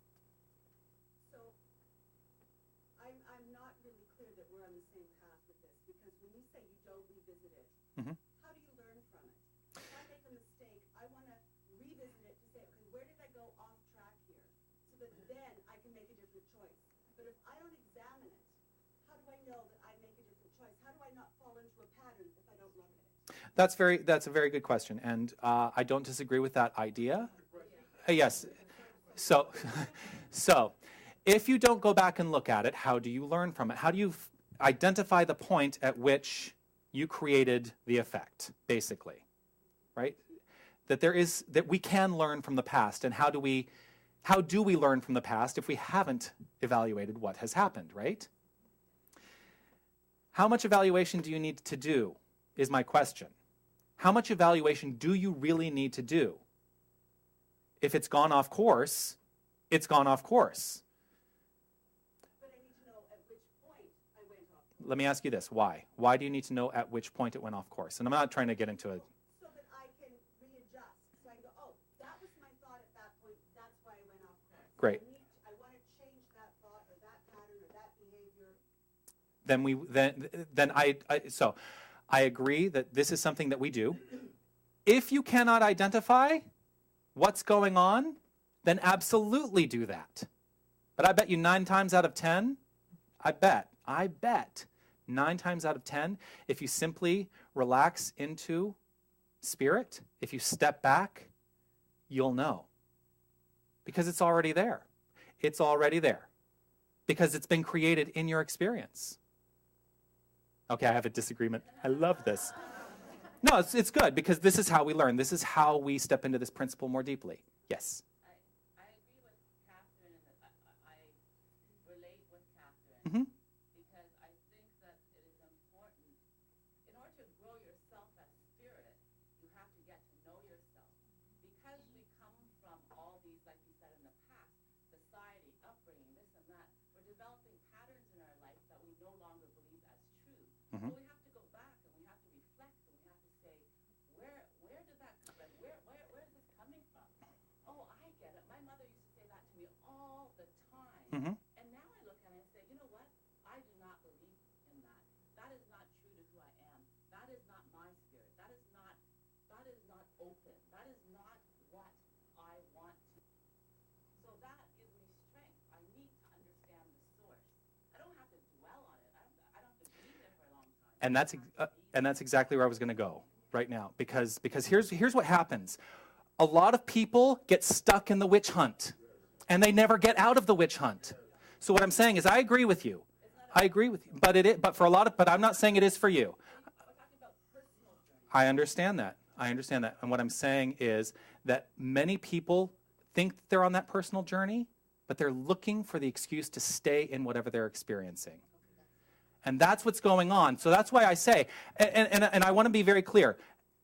So, I'm not really clear that we're on the same path with this, because when you say you don't revisit it, how do you learn from it? If I make a mistake, I want to revisit it to say, okay, where did I go off track here? So that then I can make a different choice. But if I don't examine it, how do I know that I make a different choice? How do I not fall into a pattern if I don't look at it? That's a very good question, and I don't disagree with that idea. Yes. So, so, if you don't go back and look at it, how do you learn from it? How do you identify the point at which you created the effect, basically, right? That we can learn from the past, and how do we learn from the past if we haven't evaluated what has happened, right? How much evaluation do you need to do is my question. How much evaluation do you really need to do? If it's gone off course, it's gone off course. But I need to know at which point I went off. Let me ask you this. Why? Why do you need to know at which point it went off course? And I'm not trying to get into it. So that I can readjust. So I can go, oh, that was my thought at that point. That's why I went off course. Great. I want to change that thought or that pattern or that behavior. So I agree that this is something that we do. If you cannot identify what's going on, then absolutely do that. But I bet you 9 times out of 10, I bet 9 times out of 10, if you simply relax into spirit, if you step back, you'll know. Because it's already there. It's already there. Because it's been created in your experience. Okay, I have a disagreement. I love this. No, it's good, because this is how we learn. This is how we step into this principle more deeply. Yes? I agree with Catherine, and I relate with Catherine, Mm-hmm. because I think that it is important. In order to grow yourself as spirit, you have to get to know yourself. Because we come from all these, like you said, in the past, society, upbringing, this and that, we're developing patterns in our life that we no longer believe as true. Mm-hmm. So we have to go back and we have to reflect and we have to say, where did that come from? Where is this coming from? Oh, I get it. My mother used to say that to me all the time. Mm-hmm. And now I look at it and say, you know what? I do not believe in that. That is not true to who I am. That is not my spirit. That is not open. That is not what I want to. So that gives me strength. I need to understand the source. I don't have to dwell on it. I don't have to be there for a long time. And that's exactly where I was going to go right now, because here's what happens. A lot of people get stuck in the witch hunt, and they never get out of the witch hunt. So what I'm saying is, I agree with you. I agree with you, but I'm not saying it is for you. I understand that. And what I'm saying is that many people think they're on that personal journey, but they're looking for the excuse to stay in whatever they're experiencing. And that's what's going on. So that's why I say, and I want to be very clear,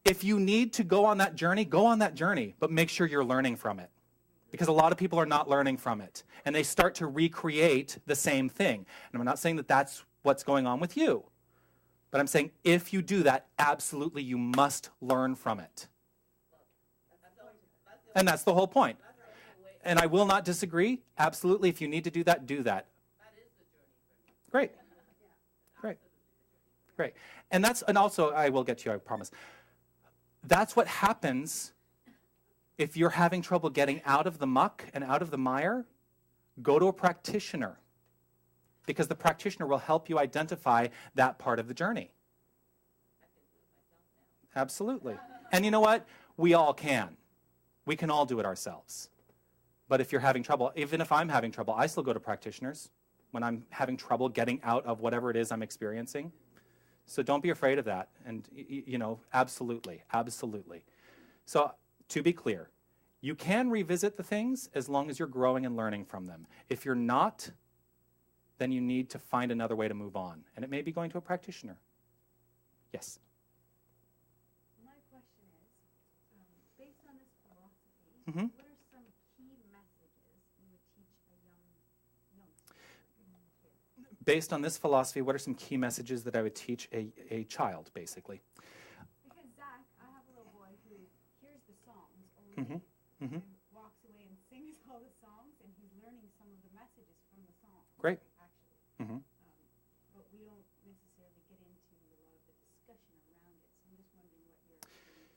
if you need to go on that journey, but make sure you're learning from it. Because a lot of people are not learning from it. And they start to recreate the same thing. And I'm not saying that that's what's going on with you. But I'm saying if you do that, absolutely you must learn from it. And that's the whole point. And I will not disagree. Absolutely, if you need to do that, do that. Great. Great. And also, I will get to you, I promise. That's what happens if you're having trouble getting out of the muck and out of the mire. Go to a practitioner, because the practitioner will help you identify that part of the journey. Absolutely. And you know what? We all can. We can all do it ourselves. But if you're having trouble, even if I'm having trouble, I still go to practitioners when I'm having trouble getting out of whatever it is I'm experiencing. So don't be afraid of that. And, absolutely. So to be clear, you can revisit the things as long as you're growing and learning from them. If you're not, then you need to find another way to move on. And it may be going to a practitioner. Yes? My question is, based on this philosophy, Mm-hmm. what are some key messages you would teach a youngster, kid? Based on this philosophy, what are some key messages that I would teach a child, basically? Because Zach, I have a little boy who hears the songs only Mm-hmm. and walks away and sings all the songs, and he's learning some of the messages from the songs. Great. Actually. Mm-hmm. But we don't necessarily get into a lot of the discussion around it. So I'm just wondering what your experience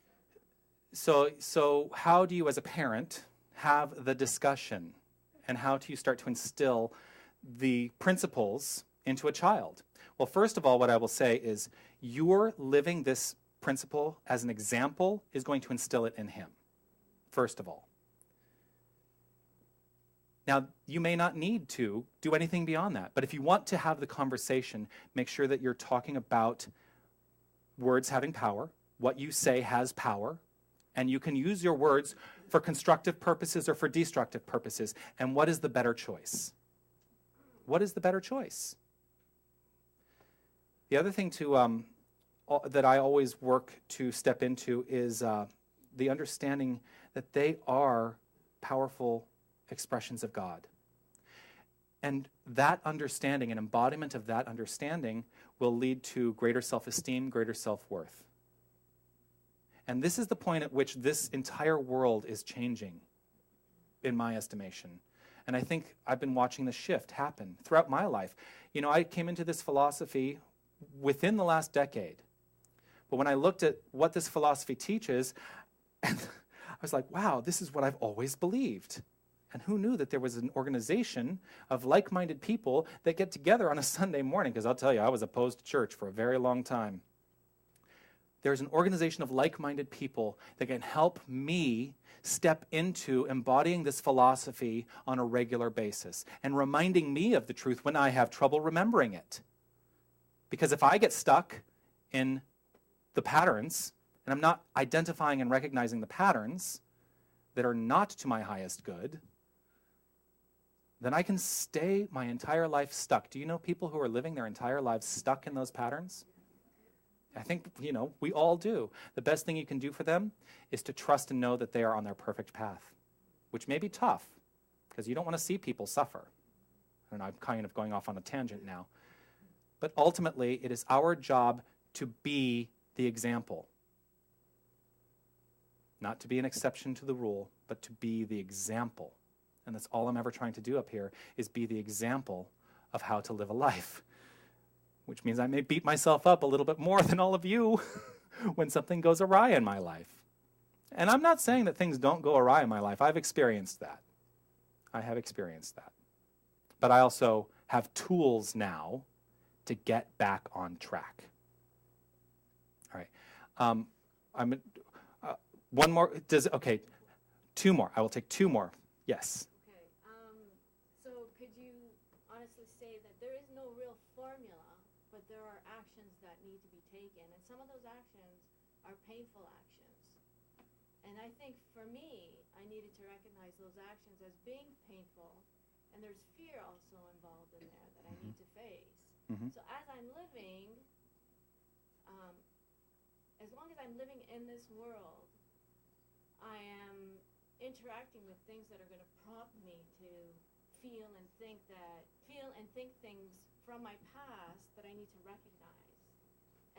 is. So how do you, as a parent, have the discussion, and how do you start to instill the principles into a child? Well, first of all, what I will say is you're living this principle as an example is going to instill it in him, first of all. Now, you may not need to do anything beyond that, but if you want to have the conversation, make sure that you're talking about words having power, what you say has power, and you can use your words for constructive purposes or for destructive purposes. And what is the better choice? What is the better choice? The other thing that I always work to step into is the understanding that they are powerful expressions of God. And that understanding, an embodiment of that understanding, will lead to greater self-esteem, greater self-worth. And this is the point at which this entire world is changing, in my estimation. And I think I've been watching the shift happen throughout my life. You know, I came into this philosophy within the last decade. But when I looked at what this philosophy teaches, I was like, wow, this is what I've always believed. And who knew that there was an organization of like-minded people that get together on a Sunday morning? Because I'll tell you, I was opposed to church for a very long time. There's an organization of like-minded people that can help me step into embodying this philosophy on a regular basis and reminding me of the truth when I have trouble remembering it. Because if I get stuck in the patterns, and I'm not identifying and recognizing the patterns that are not to my highest good, then I can stay my entire life stuck. Do you know people who are living their entire lives stuck in those patterns? I think, we all do. The best thing you can do for them is to trust and know that they are on their perfect path, which may be tough, because you don't want to see people suffer. I don't know, I'm kind of going off on a tangent now. But ultimately, it is our job to be the example. Not to be an exception to the rule, but to be the example. And that's all I'm ever trying to do up here, is be the example of how to live a life. Which means I may beat myself up a little bit more than all of you when something goes awry in my life. And I'm not saying that things don't go awry in my life. I've experienced that. I have experienced that. But I also have tools now to get back on track. All right. One more. Okay. Two more. I will take two more. Yes. So could you honestly say that there is no real formula, but there are actions that need to be taken, and some of those actions are painful actions. And I think for me, I needed to recognize those actions as being painful, and there's fear also involved in there that I need to face. So as I'm living, as long as I'm living in this world, I am interacting with things that are going to prompt me to feel and think things from my past that I need to recognize,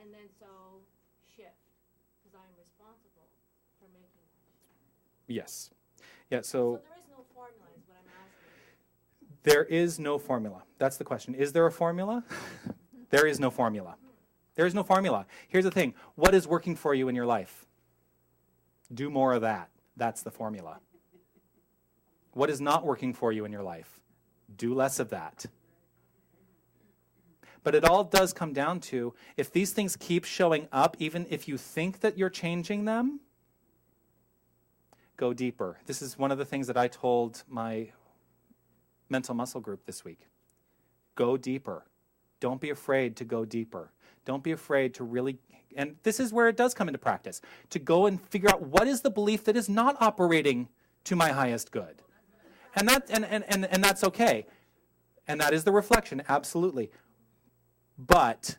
and then so shift, because I'm responsible for making that shift. Yes. Yeah. So there is no formula, is what I'm asking. There is no formula. That's the question. Is there a formula? There is no formula. There is no formula. Here's the thing. What is working for you in your life? Do more of that. That's the formula. What is not working for you in your life? Do less of that. But it all does come down to, if these things keep showing up, even if you think that you're changing them, go deeper. This is one of the things that I told my mental muscle group this week. Go deeper. Don't be afraid to go deeper. Don't be afraid to really, and this is where it does come into practice, to go and figure out what is the belief that is not operating to my highest good. And that's okay. And that is the reflection, absolutely. But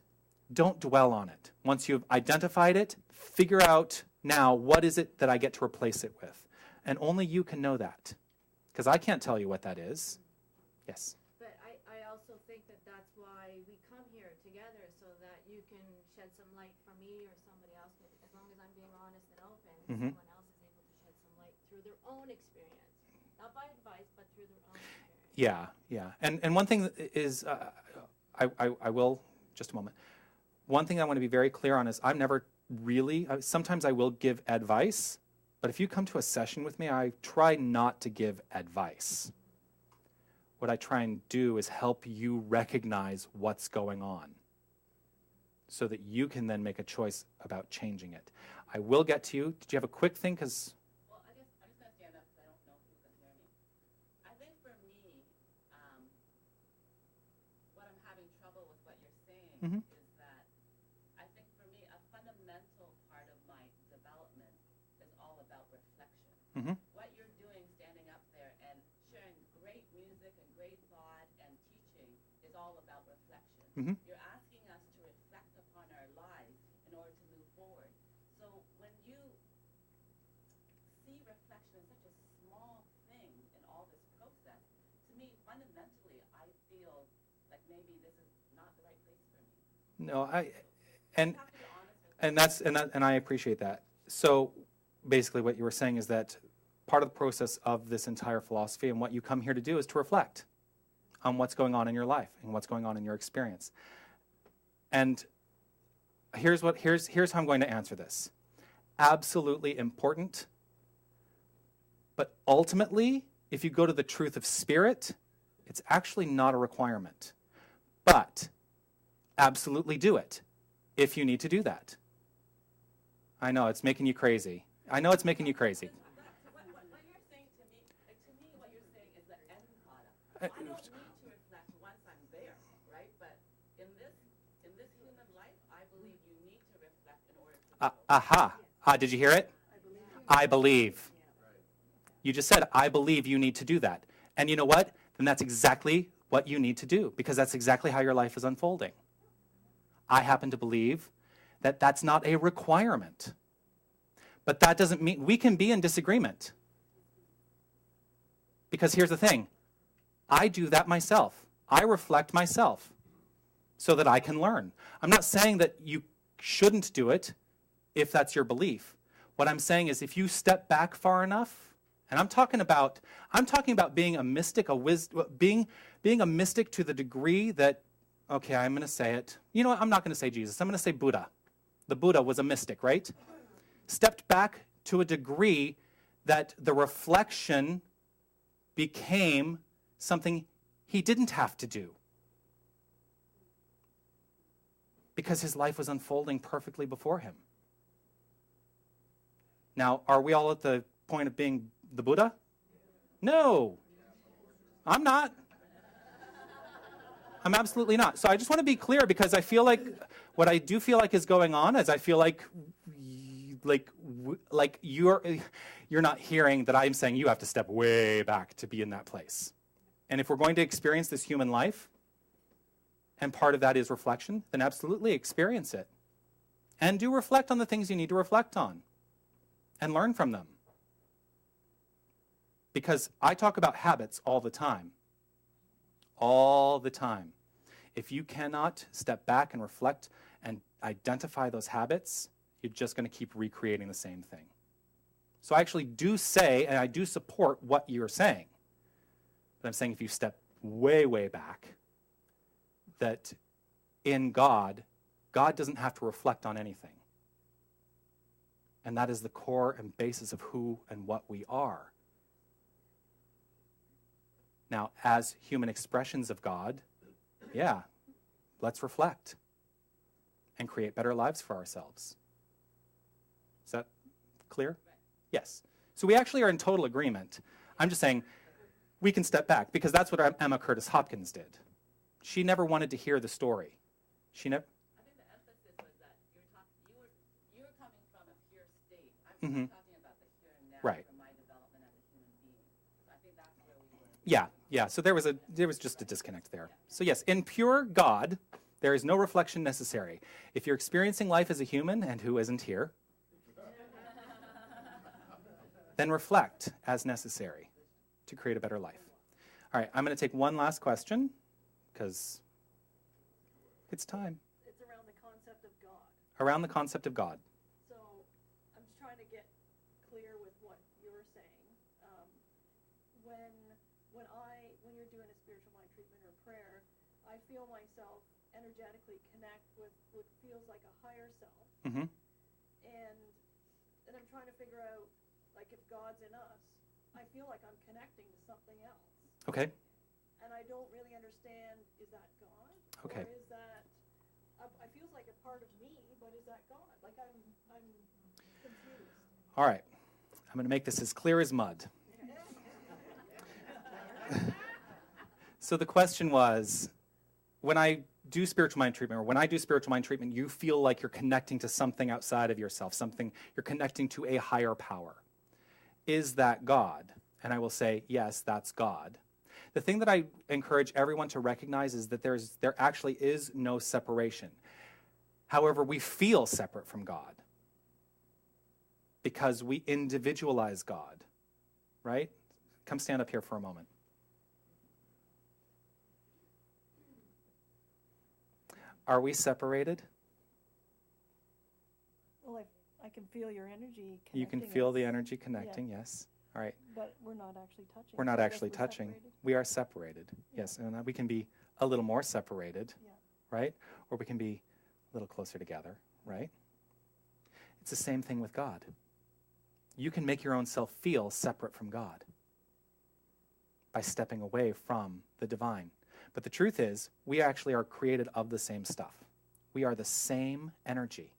don't dwell on it. Once you've identified it, figure out now what is it that I get to replace it with. And only you can know that. Because I can't tell you what that is. Yes? But I also think that that's why we come here together, so that you can shed some light for me or somebody else. As long as I'm being honest and open, someone else is able to shed some light through their own experience. Not by advice, but through their own experience. Yeah. And one thing is, I will, just a moment. One thing I want to be very clear on is I'm never really, sometimes I will give advice, but if you come to a session with me, I try not to give advice. What I try and do is help you recognize what's going on. so that you can then make a choice about changing it. I will get to you. Did you have a quick thing? Because Well, I guess I'm just going to stand up because I don't know if people can hear me. I think for me, what I'm having trouble with what you're saying Mhm. is that I think for me, a fundamental part of my development is all about reflection. Mhm. What you're doing standing up there and sharing great music and great thought and teaching is all about reflection. Mhm. You're asking us to reflect upon our lives in order to move forward. So when you see reflection as such a small thing in all this process, to me, fundamentally, I feel like maybe this is not the right place for me. no, You have to be honest with and I appreciate that. So basically what you were saying is that part of the process of this entire philosophy and what you come here to do is to reflect on what's going on in your life and what's going on in your experience. And here's how I'm going to answer this. Absolutely important, but ultimately, if you go to the truth of spirit, it's actually not a requirement. But absolutely do it if you need to do that. I know, it's making you crazy. I know it's making you crazy. what you're saying to me, what you're saying is the end product. I don't need to reflect once I'm there, right? But in this human life, I believe you need to reflect in order to Did you hear it? I believe. You just said, I believe you need to do that. And you know what? Then that's exactly what you need to do, because that's exactly how your life is unfolding. I happen to believe that that's not a requirement. But that doesn't mean we can be in disagreement. Because here's the thing. I do that myself. I reflect myself so that I can learn. I'm not saying that you shouldn't do it if that's your belief. What I'm saying is if you step back far enough, and I'm talking about being a mystic, being a mystic to the degree that, okay, I'm going to say it. You know what? I'm not going to say Jesus. I'm going to say Buddha. The Buddha was a mystic, right? Stepped back to a degree that the reflection became something he didn't have to do, because his life was unfolding perfectly before him. Now, are we all at the point of being the Buddha? No, I'm not. I'm absolutely not. So I just want to be clear, because I feel like what I do feel like is going on is I feel like you're not hearing that I'm saying you have to step way back to be in that place. And if we're going to experience this human life, and part of that is reflection, then absolutely experience it. And do reflect on the things you need to reflect on. And learn from them. Because I talk about habits all the time. All the time. If you cannot step back and reflect and identify those habits, you're just going to keep recreating the same thing. So I actually do say, and I do support what you're saying. But I'm saying if you step way, way back, that in God doesn't have to reflect on anything. And that is the core and basis of who and what we are. Now, as human expressions of God, yeah, let's reflect and create better lives for ourselves. Is that clear? Yes. So we actually are in total agreement. I'm just saying we can step back, because that's what Emma Curtis Hopkins did. She never wanted to hear the story. She never. I think the emphasis was that you were coming from a pure state. I'm Mhm. talking about the here and now Right. for my development as a human being. So I think that's where we were. Yeah. So there was just a disconnect there. So yes, in pure God, there is no reflection necessary. If you're experiencing life as a human, and who isn't here, then reflect as necessary to create a better life. All right, I'm going to take one last question, because it's time. It's around the concept of God. Around the concept of God. So I'm just trying to get clear with what you're saying. When you're doing a spiritual mind treatment or prayer, I feel myself energetically connect with what feels like a higher self. Mm-hmm. And I'm trying to figure out, like, if God's in us, I feel like I'm connecting to something else. Okay. And I don't really understand, is that God? Okay. Or is that, it feels like a part of me, but is that God? Like I'm confused. All right. I'm going to make this as clear as mud. So the question was, when I do spiritual mind treatment, or when I do spiritual mind treatment, you feel like you're connecting to something outside of yourself, something you're connecting to a higher power. Is that God? And I will say, yes, that's God. The thing that I encourage everyone to recognize is that there actually is no separation. However, we feel separate from God because we individualize God, right? Come stand up here for a moment. Are we separated? Well, I can feel your energy connecting. You can feel us, the energy connecting, yes. All right. but we're not actually touching. We're not So I guess actually we're touching. separated. We are separated, yes. And we can be a little more separated, Yeah. right? Or we can be a little closer together, right? It's the same thing with God. You can make your own self feel separate from God by stepping away from the divine. But the truth is, we actually are created of the same stuff. We are the same energy.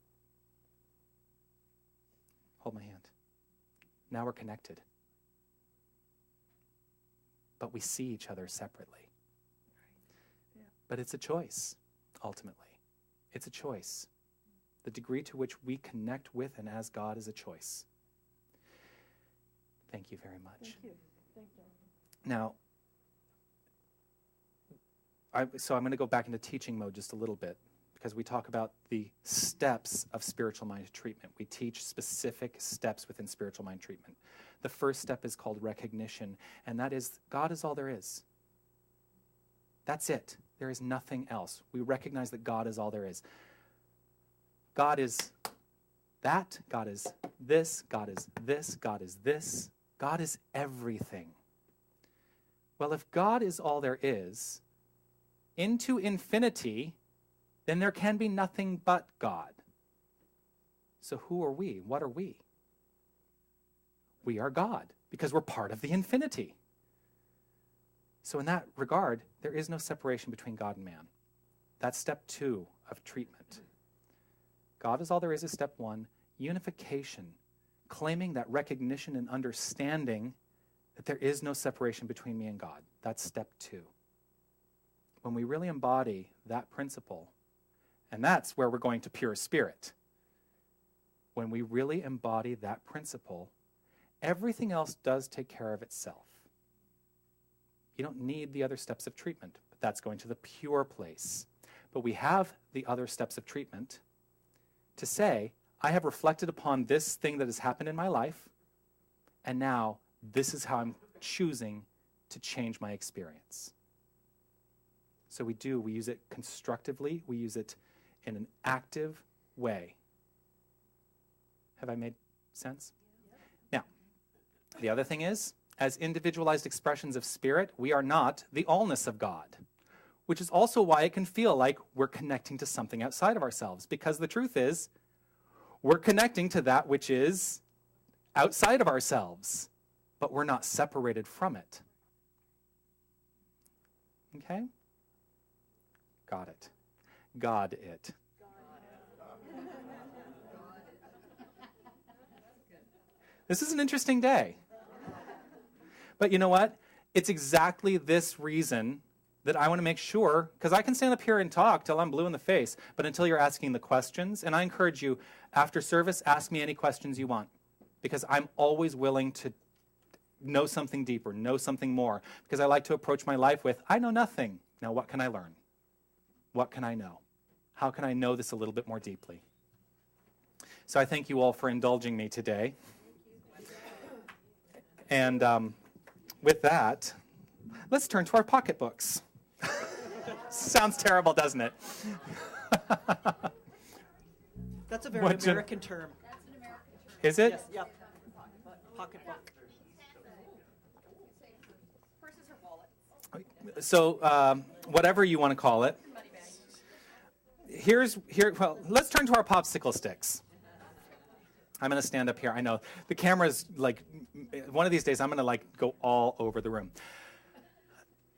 Hold my hand. Now we're connected. But we see each other separately. Yeah. But it's a choice, ultimately. It's a choice. The degree to which we connect with and as God is a choice. Thank you very much. Thank you. Thank you. Now, so I'm going to go back into teaching mode just a little bit because we talk about the steps of spiritual mind treatment. We teach specific steps within spiritual mind treatment. The first step is called recognition, and that is God is all there is. That's it. There is nothing else. We recognize that God is all there is. God is that. God is this. God is this. God is this. God is everything. Well, if God is all there is, into infinity, then there can be nothing but God. So who are we? What are we? We are God, because we're part of the infinity. So in that regard, there is no separation between God and man. That's step 2 of treatment. God is all there is step 1. Unification, claiming that recognition and understanding that there is no separation between me and God. That's step 2. When we really embody that principle, and that's where we're going to pure spirit. When we really embody that principle, everything else does take care of itself. You don't need the other steps of treatment, but that's going to the pure place. But we have the other steps of treatment to say, I have reflected upon this thing that has happened in my life, and now this is how I'm choosing to change my experience. So we use it constructively, we use it in an active way. Have I made sense? Now, the other thing is, as individualized expressions of spirit, we are not the allness of God, which is also why it can feel like we're connecting to something outside of ourselves, because the truth is, we're connecting to that which is outside of ourselves, but we're not separated from it. Okay? Got it. God it. This is an interesting day. But you know what? It's exactly this reason that I want to make sure, because I can stand up here and talk till I'm blue in the face, but until you're asking the questions, and I encourage you, after service, ask me any questions you want, because I'm always willing to know something deeper, know something more, because I like to approach my life with, I know nothing. Now what can I learn? What can I know? How can I know this a little bit more deeply? So I thank you all for indulging me today. And with that, let's turn to our pocketbooks. Sounds terrible, doesn't it? That's a very American term. Is it? Yes, yep. Pocketbook. So whatever you want to call it. Well, let's turn to our popsicle sticks. I'm going to stand up here. I know the camera's like, one of these days I'm going to like go all over the room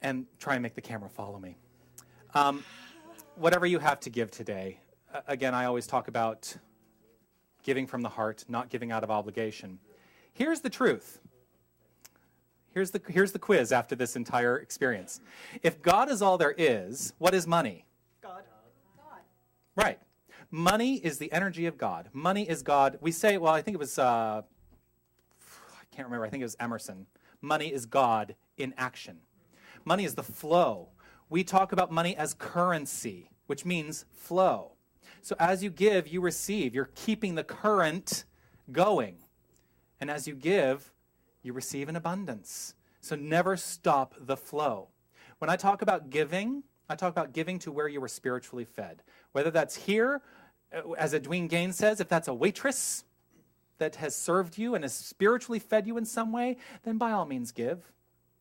and try and make the camera follow me. Whatever you have to give today, again, I always talk about giving from the heart, not giving out of obligation. Here's the truth. Here's the quiz after this entire experience. If God is all there is, what is money? God. Right. Money is the energy of God. Money is God. We say, well, I think it was, I can't remember, I think it was Emerson. Money is God in action. Money is the flow. We talk about money as currency, which means flow. So as you give, you receive. You're keeping the current going. And as you give, you receive in abundance. So never stop the flow. When I talk about giving, I talk about giving to where you were spiritually fed. Whether that's here, as Edwene Gaines says, if that's a waitress that has served you and has spiritually fed you in some way, then by all means give.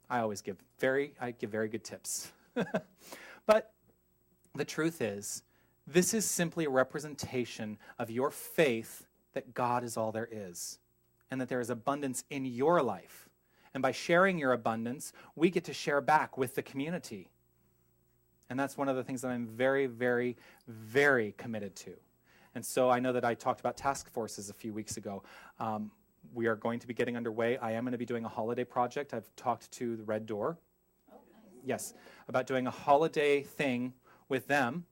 I always give very good tips. But the truth is, this is simply a representation of your faith that God is all there is and that there is abundance in your life. And by sharing your abundance, we get to share back with the community. And that's one of the things that I'm very, very, very committed to. And so I know that I talked about task forces a few weeks ago. We are going to be getting underway. I am going to be doing a holiday project. I've talked to the Red Door. Yes, about doing a holiday thing with them.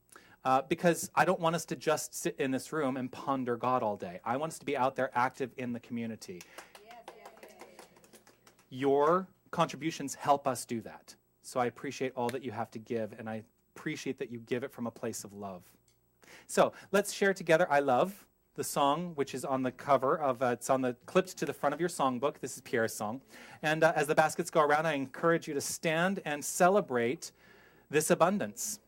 Because I don't want us to just sit in this room and ponder God all day. I want us to be out there active in the community. Your contributions help us do that. So I appreciate all that you have to give, and I appreciate that you give it from a place of love. So let's share together I Love, the song, which is on the cover of, it's on the clipped to the front of your songbook. This is Pierre's song. And as the baskets go around, I encourage you to stand and celebrate this abundance.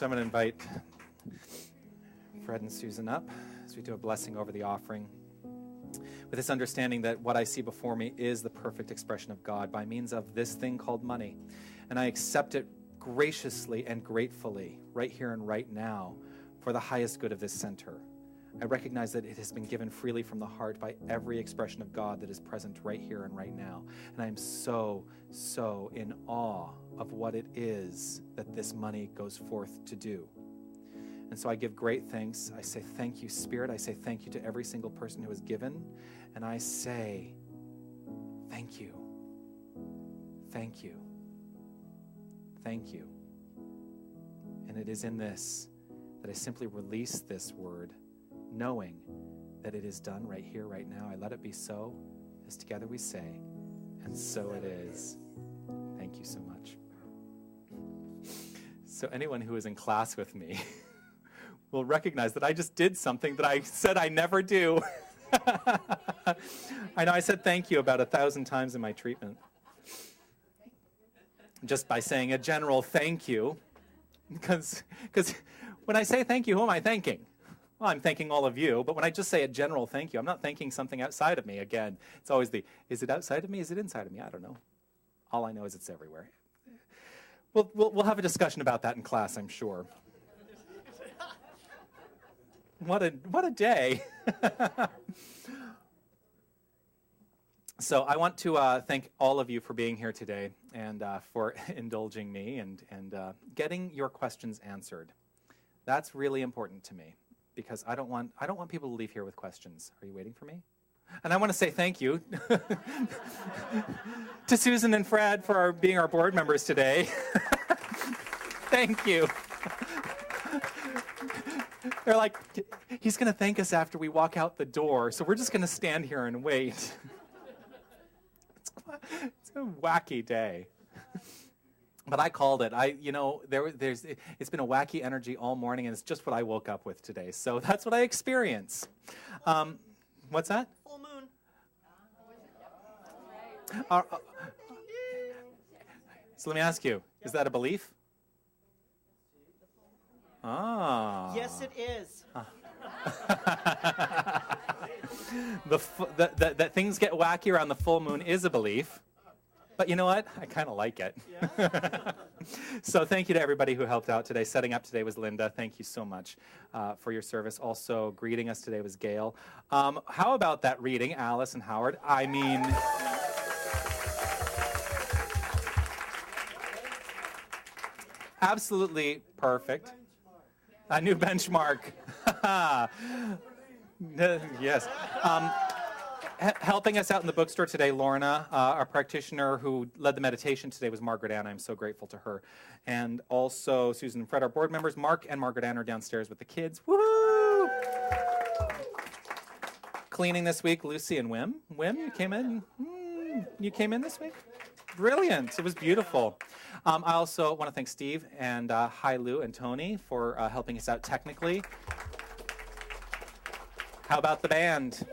So I'm going to invite Fred and Susan up as we do a blessing over the offering. With this understanding that what I see before me is the perfect expression of God by means of this thing called money. And I accept it graciously and gratefully right here and right now for the highest good of this center. I recognize that it has been given freely from the heart by every expression of God that is present right here and right now. And I am so, so in awe of what it is that this money goes forth to do. And so I give great thanks. I say thank you, Spirit. I say thank you to every single person who has given. And I say thank you. Thank you. Thank you. And it is in this that I simply release this word, knowing that it is done right here, right now. I let it be so, as together we say, and so it is. Thank you so much. So anyone who is in class with me will recognize that I just did something that I said I never do. I know I said thank you about 1,000 times in my treatment. Just by saying a general thank you. Because when I say thank you, who am I thanking? Well, I'm thanking all of you, but when I just say a general thank you, I'm not thanking something outside of me. Again, it's always is it outside of me? Is it inside of me? I don't know. All I know is it's everywhere. We'll have a discussion about that in class, I'm sure. What a day. So I want to thank all of you for being here today and for indulging me and getting your questions answered. That's really important to me because I don't want people to leave here with questions. Are you waiting for me? And I want to say thank you to Susan and Fred for being our board members today. Thank you. They're like, he's going to thank us after we walk out the door, so we're just going to stand here and wait. It's a wacky day. But I called it. It's been a wacky energy all morning, and it's just what I woke up with today. So that's what I experience. What's that? Full moon. So let me ask you, is that a belief? Ah. Yes, it is. That things get wacky around the full moon is a belief. But you know what? I kind of like it. Yeah. So thank you to everybody who helped out today. Setting up today was Linda. Thank you so much for your service. Also, greeting us today was Gail. How about that reading, Alice and Howard? I mean... absolutely perfect. A new benchmark. Yes. Helping us out in the bookstore today, Lorna, our practitioner who led the meditation today was Margaret Ann. I'm so grateful to her. And also Susan and Fred, our board members. Mark and Margaret Ann are downstairs with the kids. Woohoo! Cleaning this week, Lucy and Wim. Wim, you came in? You came in this week? Brilliant. It was beautiful. I also want to thank Steve and hi Lou and Tony for helping us out technically. How about the band?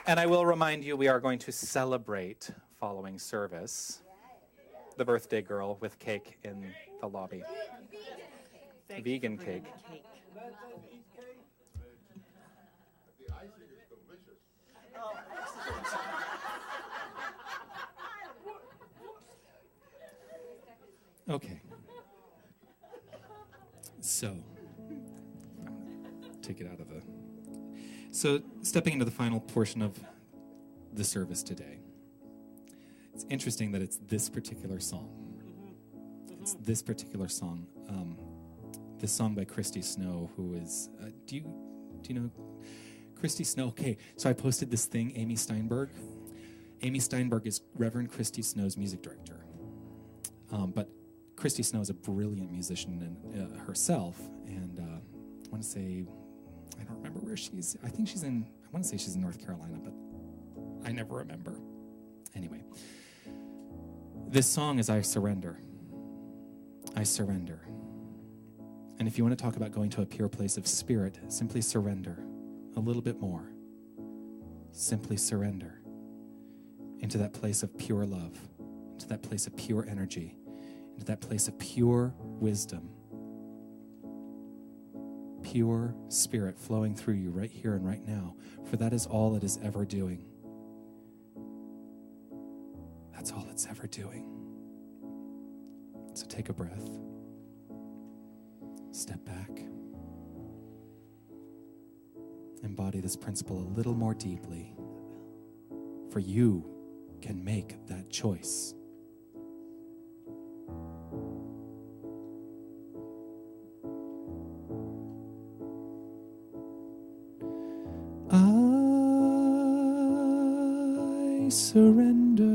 And I will remind you, we are going to celebrate following service the birthday girl with cake in the lobby. Vegan cake. Okay. So, take it out of the... So, stepping into the final portion of the service today. It's interesting that it's this particular song. It's this particular song. This song by Christy Snow, who is... do you know Christy Snow? Okay, so I posted this thing, Amy Steinberg. Amy Steinberg is Reverend Christy Snow's music director. But Christy Snow is a brilliant musician herself, and I want to say, I don't remember where she's. I think I want to say she's in North Carolina, but I never remember. Anyway, this song is I Surrender. I surrender. And if you want to talk about going to a pure place of spirit, simply surrender a little bit more. Simply surrender into that place of pure love, into that place of pure energy, into that place of pure wisdom, pure spirit flowing through you right here and right now, for that is all it is ever doing. That's all it's ever doing. So take a breath, step back, embody this principle a little more deeply, for you can make that choice. I surrender.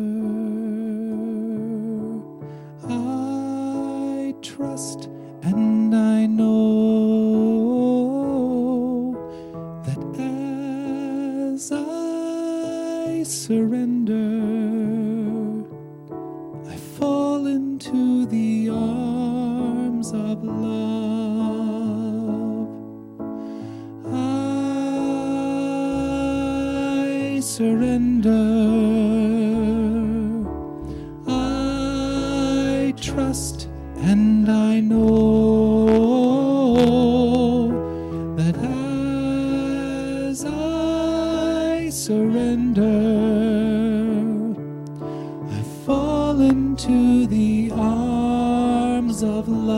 I trust and I know that as I surrender, I fall into into the arms of love. I surrender. I trust and I know that as I surrender, I fall into the arms of love.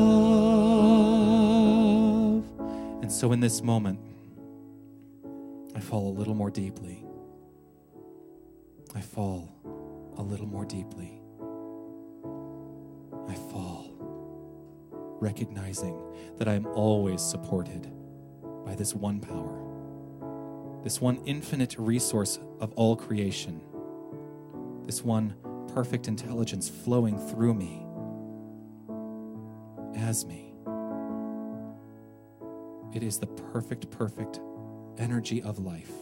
And so in this moment, I fall a little more deeply. I fall a little more deeply. I fall, recognizing that I am always supported by this one power, this one infinite resource of all creation, this one perfect intelligence flowing through me, as me. It is the perfect energy of life.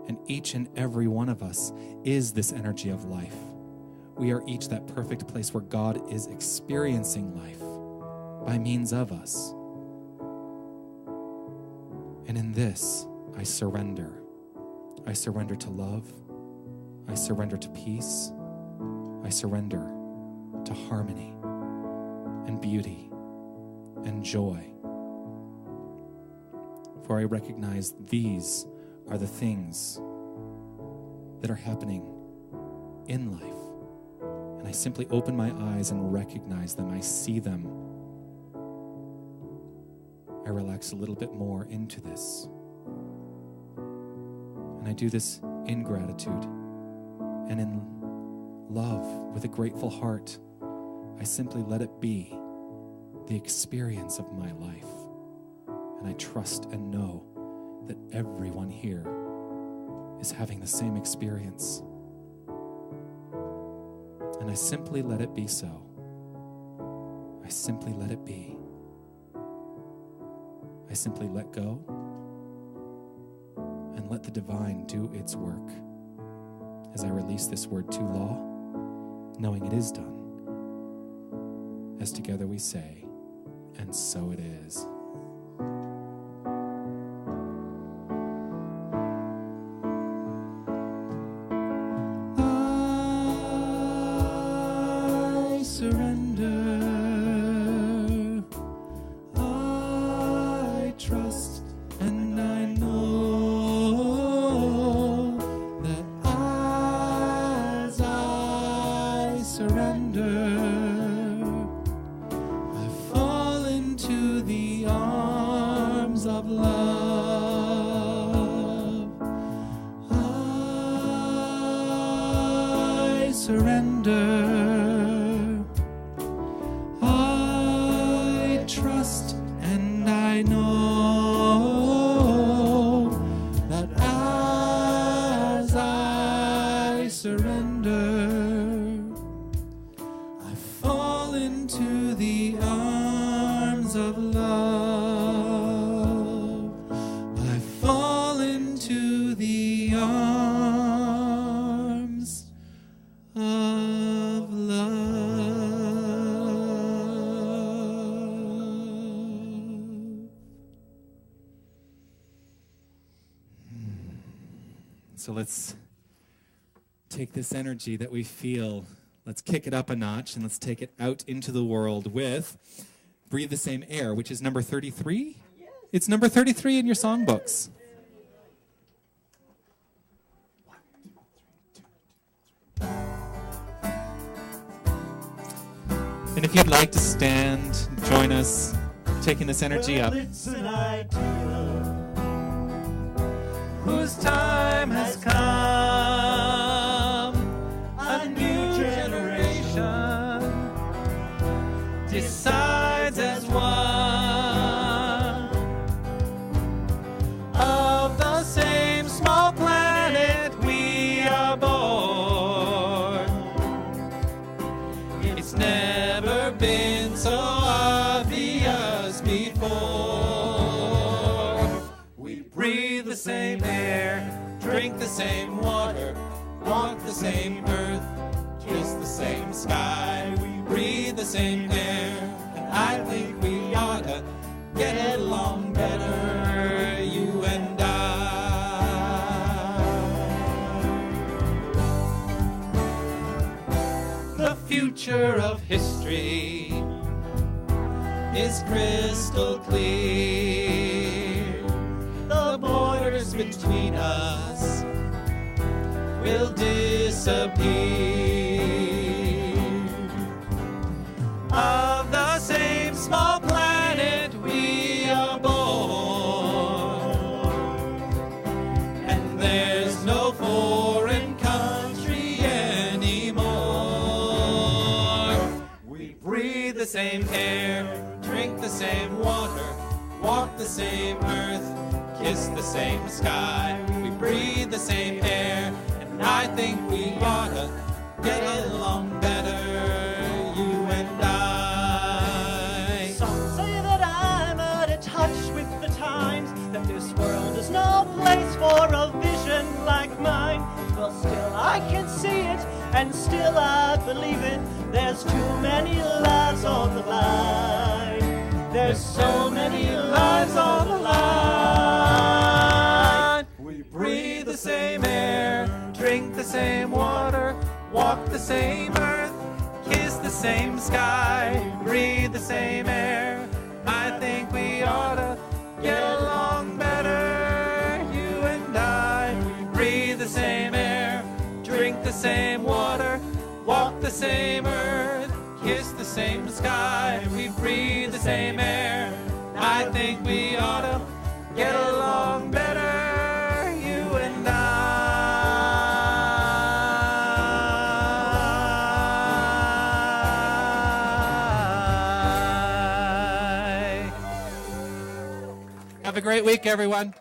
And each and every one of us is this energy of life. We are each that perfect place where God is experiencing life by means of us. And in this, I surrender. I surrender to love. I surrender to peace. I surrender to harmony and beauty and joy. For I recognize these are the things that are happening in life. And I simply open my eyes and recognize them. I see them. I relax a little bit more into this. And I do this in gratitude and in love with a grateful heart. I simply let it be the experience of my life. And I trust and know that everyone here is having the same experience. And I simply let it be so. I simply let it be. I simply let go and let the divine do its work as I release this word to law, knowing it is done. As together we say, and so it is. So let's take this energy that we feel, let's kick it up a notch, and let's take it out into the world with Breathe the Same Air, which is number 33? Yes. It's number 33 in your songbooks. And if you'd like to stand, join us, taking this energy up. It's an idea whose time has come. A new generation decides as one of the same small planet we are born. It's never been so obvious before. We breathe the same air, drink the same water, walk the same earth, kiss the same sky. We breathe the same air, and I think we ought to get along better, you and I. The future of history is crystal clear. The borders between us will disappear. Of the same small planet we are born, and there's no foreign country anymore. We breathe the same air, drink the same water, walk the same earth, kiss the same sky. We breathe the same air, and I think we ought to get along better, you and I. Some say that I'm out of touch with the times, that this world is no place for a vision like mine. Well, still I can see it, and still I believe it. There's too many lives on the line. There's so many lives on the line. We breathe the same air, drink the same water, walk the same earth, kiss the same sky, breathe the same air. I think we ought to get along better, you and I. We breathe the same air, drink the same water, walk the same earth, kiss the same sky. We breathe the same air. I think we ought to get along better, you and I. Have a great week, everyone.